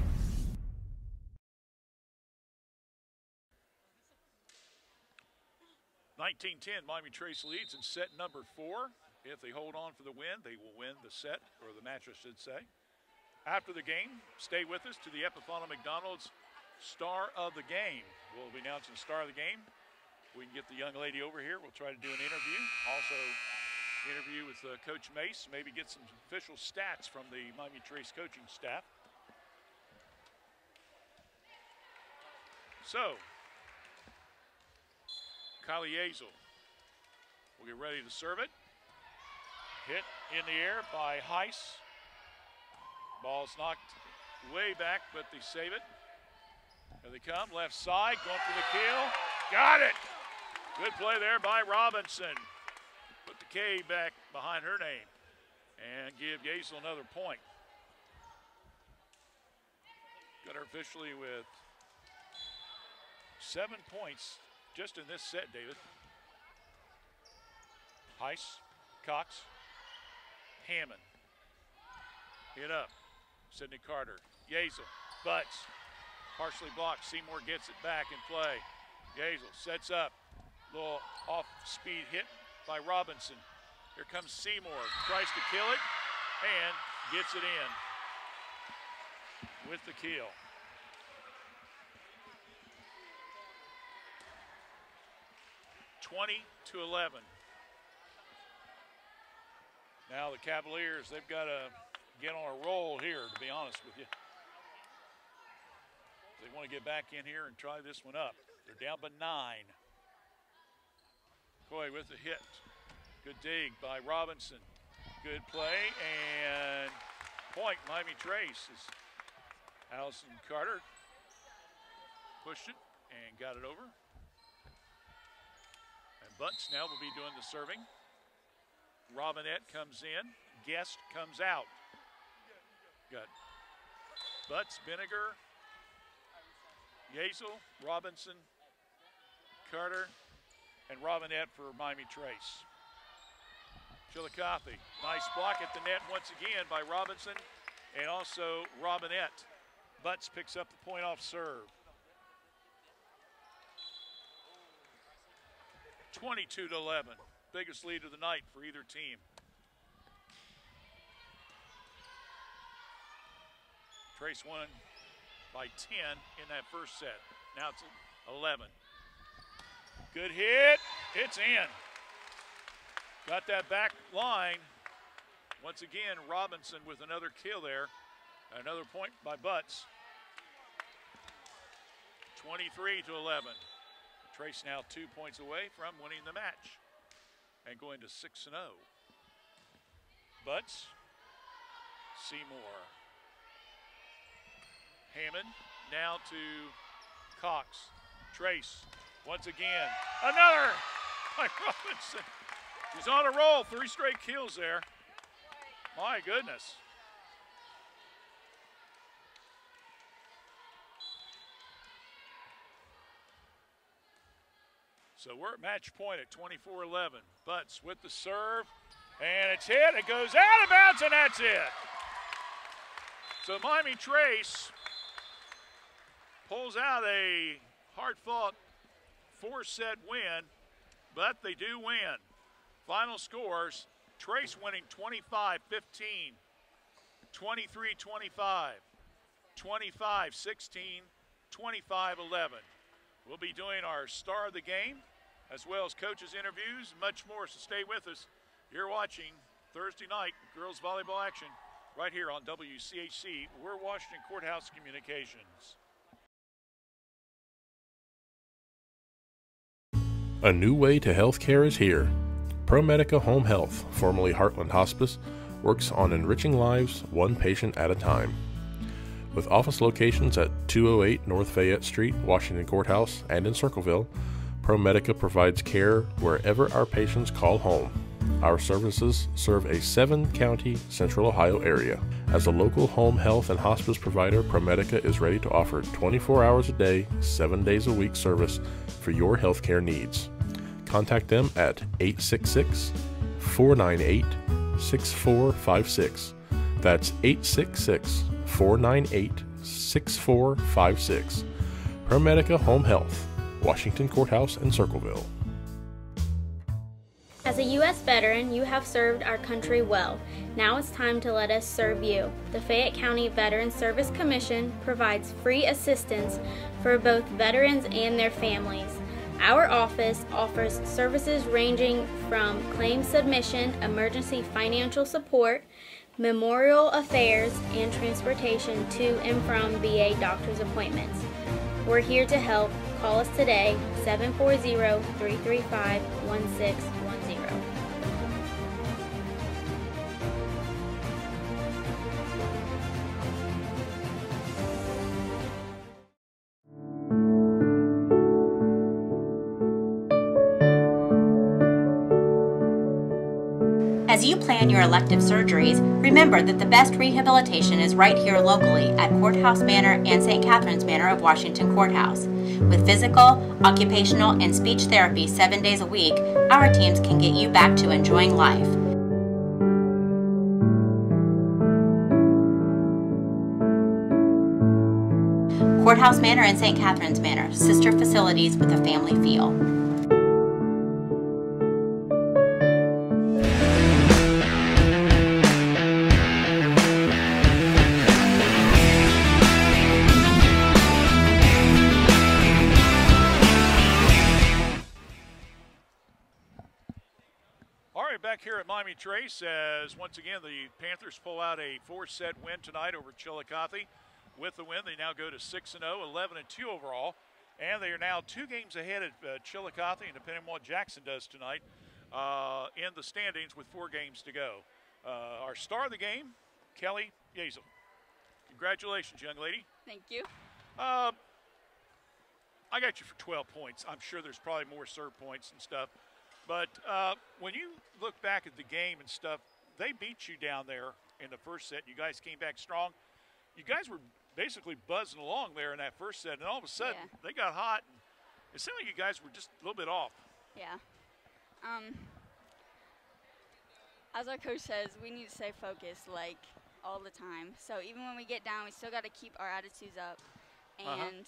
19-10, Miami Trace leads in set number 4. If they hold on for the win, they will win the set, or the match, I should say. After the game, stay with us to the Epifano McDonald's Star of the Game. We'll be announcing Star of the Game. We can get the young lady over here. We'll try to do an interview. Also, interview with Coach Mace. Maybe get some official stats from the Miami Trace coaching staff. So, Kylie Yazel will get ready to serve it. Hit in the air by Heiss. Ball's knocked way back, but they save it. Here they come, left side, going for the kill. Got it! Good play there by Robinson. Put the K back behind her name and give Yazel another point. Got her officially with 7 points just in this set, David. Heiss, Cox, Hammond. Hit up. Sydney Carter. Yazel. Butts. Partially blocked. Seymour gets it back in play. Yazel sets up. Little off-speed hit by Robinson. Here comes Seymour. Tries to kill it and gets it in with the kill. 20-11. Now the Cavaliers, they've got to get on a roll here, to be honest with you. They want to get back in here and try this one up. They're down by 9. Coy with the hit. Good dig by Robinson. Good play, and point, Miami Trace. Is Allison Carter pushed it and got it over. And Butts now will be doing the serving. Robinette comes in. Guest comes out. Got Butts, Vinegar, Yazel, Robinson, Carter, and Robinette for Miami Trace. Chillicothe, nice block at the net once again by Robinson and also Robinette. Butts picks up the point off serve. 22-11, biggest lead of the night for either team. Trace won by 10 in that first set. Now it's 11. Good hit, it's in. Got that back line. Once again, Robinson with another kill there. Another point by Butts. 23-11. Trace now 2 points away from winning the match and going to 6-0. Butts, Seymour. Hammond now to Cox. Trace, once again. Another by Robinson. He's on a roll, 3 straight kills there. My goodness. So we're at match point at 24-11. Butts with the serve, and it's hit. It goes out of bounds, and that's it. So Miami Trace pulls out a hard-fought 4-set win, but they do win. Final scores, Trace winning 25-15, 23-25, 25-16, 25-11. We'll be doing our star of the game, as well as coaches' interviews, and much more, so stay with us. You're watching Thursday night girls volleyball action right here on WCHC. We're Washington Courthouse Communications. A new way to healthcare is here. ProMedica Home Health, formerly Heartland Hospice, works on enriching lives one patient at a time. With office locations at 208 North Fayette Street, Washington Courthouse, and in Circleville, ProMedica provides care wherever our patients call home. Our services serve a 7-county Central Ohio area. As a local home health and hospice provider, ProMedica is ready to offer 24 hours a day, 7 days a week service for your healthcare needs. Contact them at 866-498-6456. That's 866-498-6456. ProMedica Home Health, Washington Courthouse and Circleville. As a U.S. veteran, you have served our country well. Now it's time to let us serve you. The Fayette County Veterans Service Commission provides free assistance for both veterans and their families. Our office offers services ranging from claim submission, emergency financial support, memorial affairs, and transportation to and from VA doctor's appointments. We're here to help. Call us today, 740-335-1610. As you plan your elective surgeries, remember that the best rehabilitation is right here locally at Courthouse Manor and St. Catherine's Manor of Washington Courthouse. With physical, occupational, and speech therapy 7 days a week, our teams can get you back to enjoying life. Courthouse Manor and St. Catherine's Manor, sister facilities with a family feel. Miami Trace as, once again, the Panthers pull out a 4-set win tonight over Chillicothe. With the win, they now go to 6-0, 11-2 overall. And they are now 2 games ahead of Chillicothe, and depending on what Jackson does tonight, in the standings with 4 games to go. Our star of the game, Kelly Yazel. Congratulations, young lady. Thank you. I got you for 12 points. I'm sure there's probably more serve points and stuff. But when you look back at the game and stuff, they beat you down there in the first set. You guys came back strong. You guys were basically buzzing along there in that first set, and all of a sudden they got hot. And it seemed like you guys were just a little bit off. Yeah. As our coach says, we need to stay focused, like, all the time. So even when we get down, we still got to keep our attitudes up. And,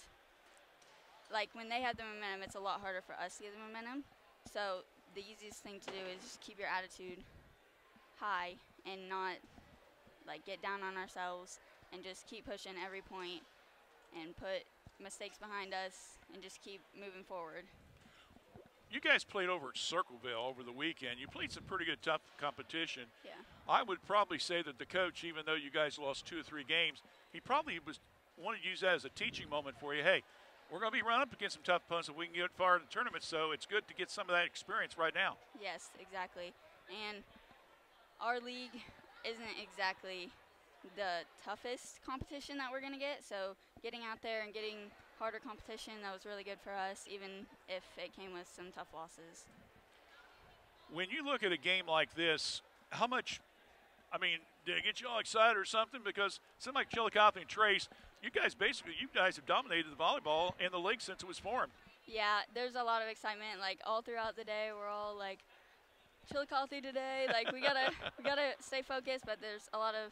like, when they have the momentum, it's a lot harder for us to get the momentum. So the easiest thing to do is just keep your attitude high and not, like, get down on ourselves and just keep pushing every point and put mistakes behind us and just keep moving forward. You guys played over at Circleville over the weekend. You played some pretty good, tough competition. Yeah. I would probably say that the coach, even though you guys lost 2 or 3 games, he probably wanted to use that as a teaching moment for you. Hey, we're going to be running up against some tough opponents, and we can get far in the tournament, so it's good to get some of that experience right now. Yes, exactly. And our league isn't exactly the toughest competition that we're going to get, so getting out there and getting harder competition, that was really good for us, even if it came with some tough losses. When you look at a game like this, how much, I mean, did it get you all excited or something? Because it seemed like Chillicothe and Trace, you guys have dominated the volleyball in the league since it was formed. Yeah, there's a lot of excitement, like, all throughout the day. We're all like, Chillicothe today, like, we gotta stay focused, but there's a lot of,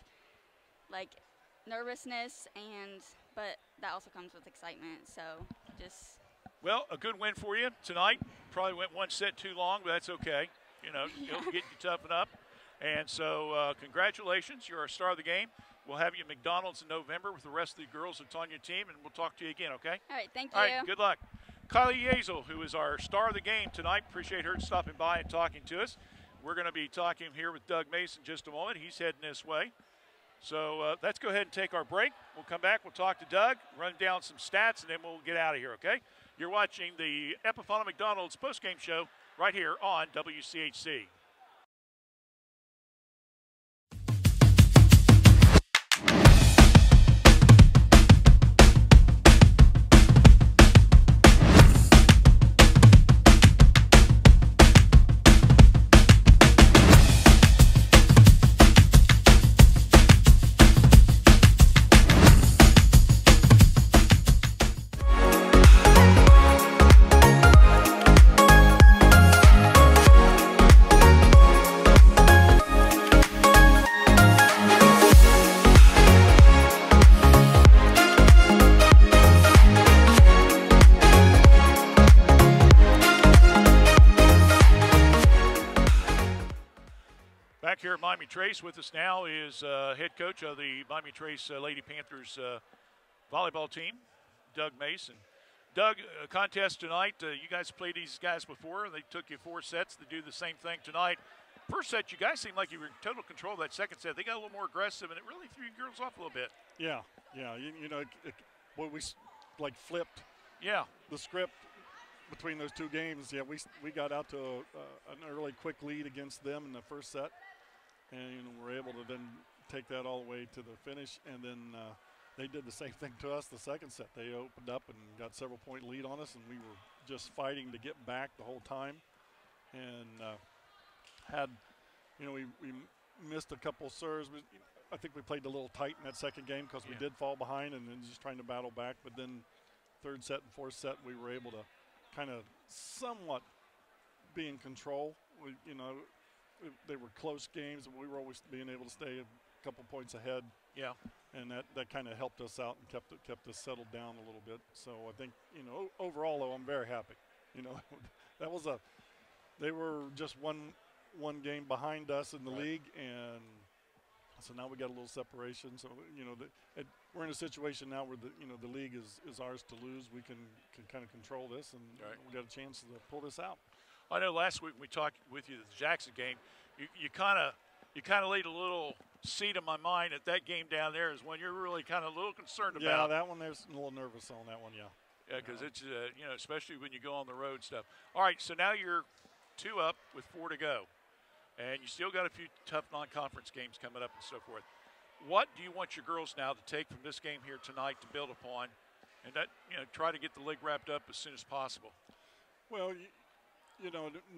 like, nervousness, but that also comes with excitement, so just. Well, a good win for you tonight. Probably went 1 set too long, but that's okay. You know, it'll get you toughened up. And so congratulations, you're our star of the game. We'll have you at McDonald's in November with the rest of the girls that's on your team, and we'll talk to you again, okay? All right, thank you. All right, good luck. Kylie Yazel, who is our star of the game tonight. Appreciate her stopping by and talking to us. We're going to be talking here with Doug Mason in just a moment. He's heading this way. So let's go ahead and take our break. We'll come back. We'll talk to Doug, run down some stats, and then we'll get out of here, okay? You're watching the Epiphana McDonald's postgame show right here on WCHC. Back here at Miami Trace with us now is head coach of the Miami Trace Lady Panthers volleyball team, Doug Mason. Doug, a contest tonight. You guys played these guys before. They took you 4 sets to do the same thing tonight. First set, you guys seemed like you were in total control of that second set. They got a little more aggressive, and it really threw you girls off a little bit. Yeah. You know, we like flipped. Yeah. The script between those 2 games. Yeah, we got out to an early quick lead against them in the first set, and we're able to then take that all the way to the finish. And then they did the same thing to us the second set. They opened up and got several point lead on us, and we were just fighting to get back the whole time. And we missed a couple serves. I think we played a little tight in that second game because we did fall behind and then just trying to battle back. But then third set and fourth set, we were able to kind of somewhat be in control. They were close games, and we were always being able to stay a couple points ahead. Yeah. And that kind of helped us out and kept us settled down a little bit. So I think, overall, though, I'm very happy. They were just one game behind us in the league, and so now we got a little separation. So we're in a situation now where the league is ours to lose. We can kind of control this, and we got a chance to pull this out. I know last week we talked with you at the Jackson game. you kind of laid a little seed in my mind at that game down there is when you're really kind of a little concerned Yeah, about. that one there's a little nervous on that one, yeah. Yeah, because it's, especially when you go on the road stuff. All right, so now you're 2 up with 4 to go. And you still got a few tough non-conference games coming up and so forth. What do you want your girls now to take from this game here tonight to build upon and that, try to get the league wrapped up as soon as possible? Well,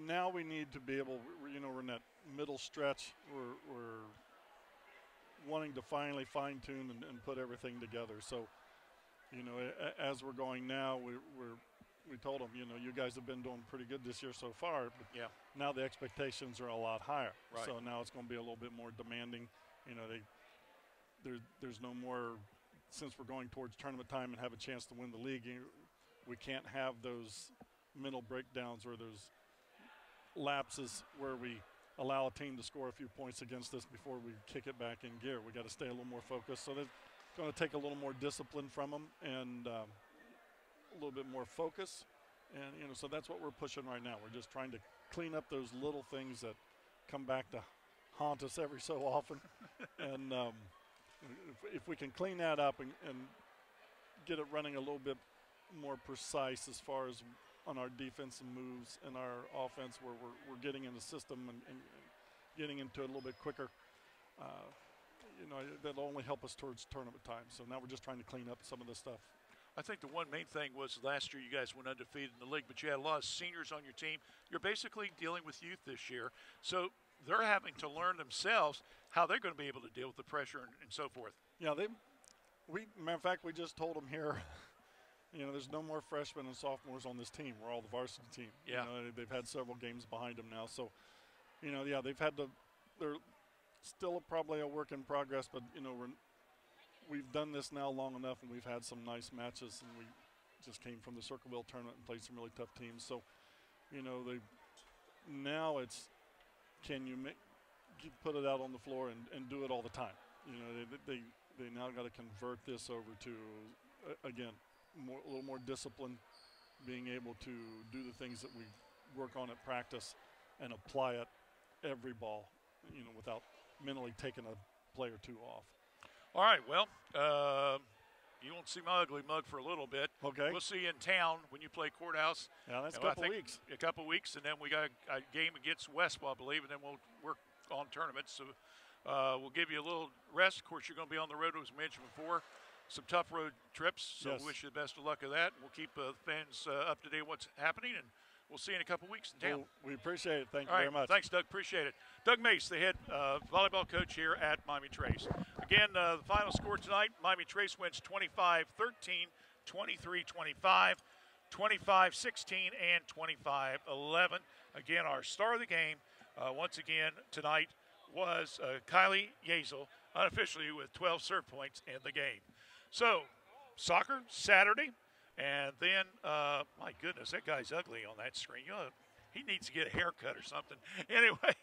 now we need to be able, we're in that middle stretch. We're wanting to finally fine-tune and put everything together. So, as we're going now, we told them, you guys have been doing pretty good this year so far, but now the expectations are a lot higher. Right. So now it's going to be a little bit more demanding. There's no more, since we're going towards tournament time and have a chance to win the league, we can't have those mental breakdowns or those lapses where we allow a team to score a few points against us before we kick it back in gear. We got to stay a little more focused. So that's going to take a little more discipline from them and a little bit more focus. And, so that's what we're pushing right now. We're just trying to clean up those little things that come back to haunt us every so often. And if we can clean that up and get it running a little bit more precise as far as on our defensive moves and our offense, where we're getting in the system and getting into it a little bit quicker, that'll only help us towards tournament time. So now we're just trying to clean up some of this stuff. I think the one main thing was last year you guys went undefeated in the league, but you had a lot of seniors on your team. You're basically dealing with youth this year. So they're having to learn themselves how they're going to be able to deal with the pressure and so forth. Yeah, matter of fact, we just told them here, there's no more freshmen and sophomores on this team. We're all the varsity team. Yeah. They've had several games behind them now. So, they've had they're still probably a work in progress, but, we've done this now long enough, and we've had some nice matches, and we just came from the Circleville tournament and played some really tough teams. So, now it's, can you put it out on the floor and do it all the time? They now got to convert this over to, again, a little more discipline, being able to do the things that we work on at practice and apply it every ball, without mentally taking a play or two off. All right, well, you won't see my ugly mug for a little bit. Okay. We'll see you in town when you play Courthouse. Yeah, that's a couple weeks. A couple weeks, and then we got a game against Westwell, I believe, and then we'll work on tournaments. So we'll give you a little rest. Of course, you're going to be on the road, as mentioned before. Some tough road trips, so yes. Wish you the best of luck of that. We'll keep fans up to date on what's happening, and we'll see you in a couple weeks in town. Well, we appreciate it. Thank you All very right, much. Thanks, Doug. Appreciate it. Doug Mace, the head volleyball coach here at Miami Trace. Again, the final score tonight, Miami Trace wins 25-13, 23-25, 25-16, and 25-11. Again, our star of the game, once again, tonight was Kylie Yazel, unofficially with 12 serve points in the game. So, soccer, Saturday. And then, my goodness, that guy's ugly on that screen. He needs to get a haircut or something. Anyway,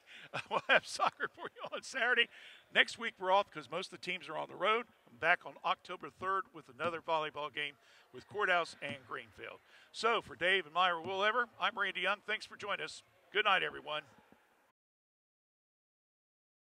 we'll have soccer for you on Saturday. Next week, we're off because most of the teams are on the road. I'm back on October 3rd with another volleyball game with Courthouse and Greenfield. So, for Dave and Myra Willever, I'm Randy Young. Thanks for joining us. Good night, everyone.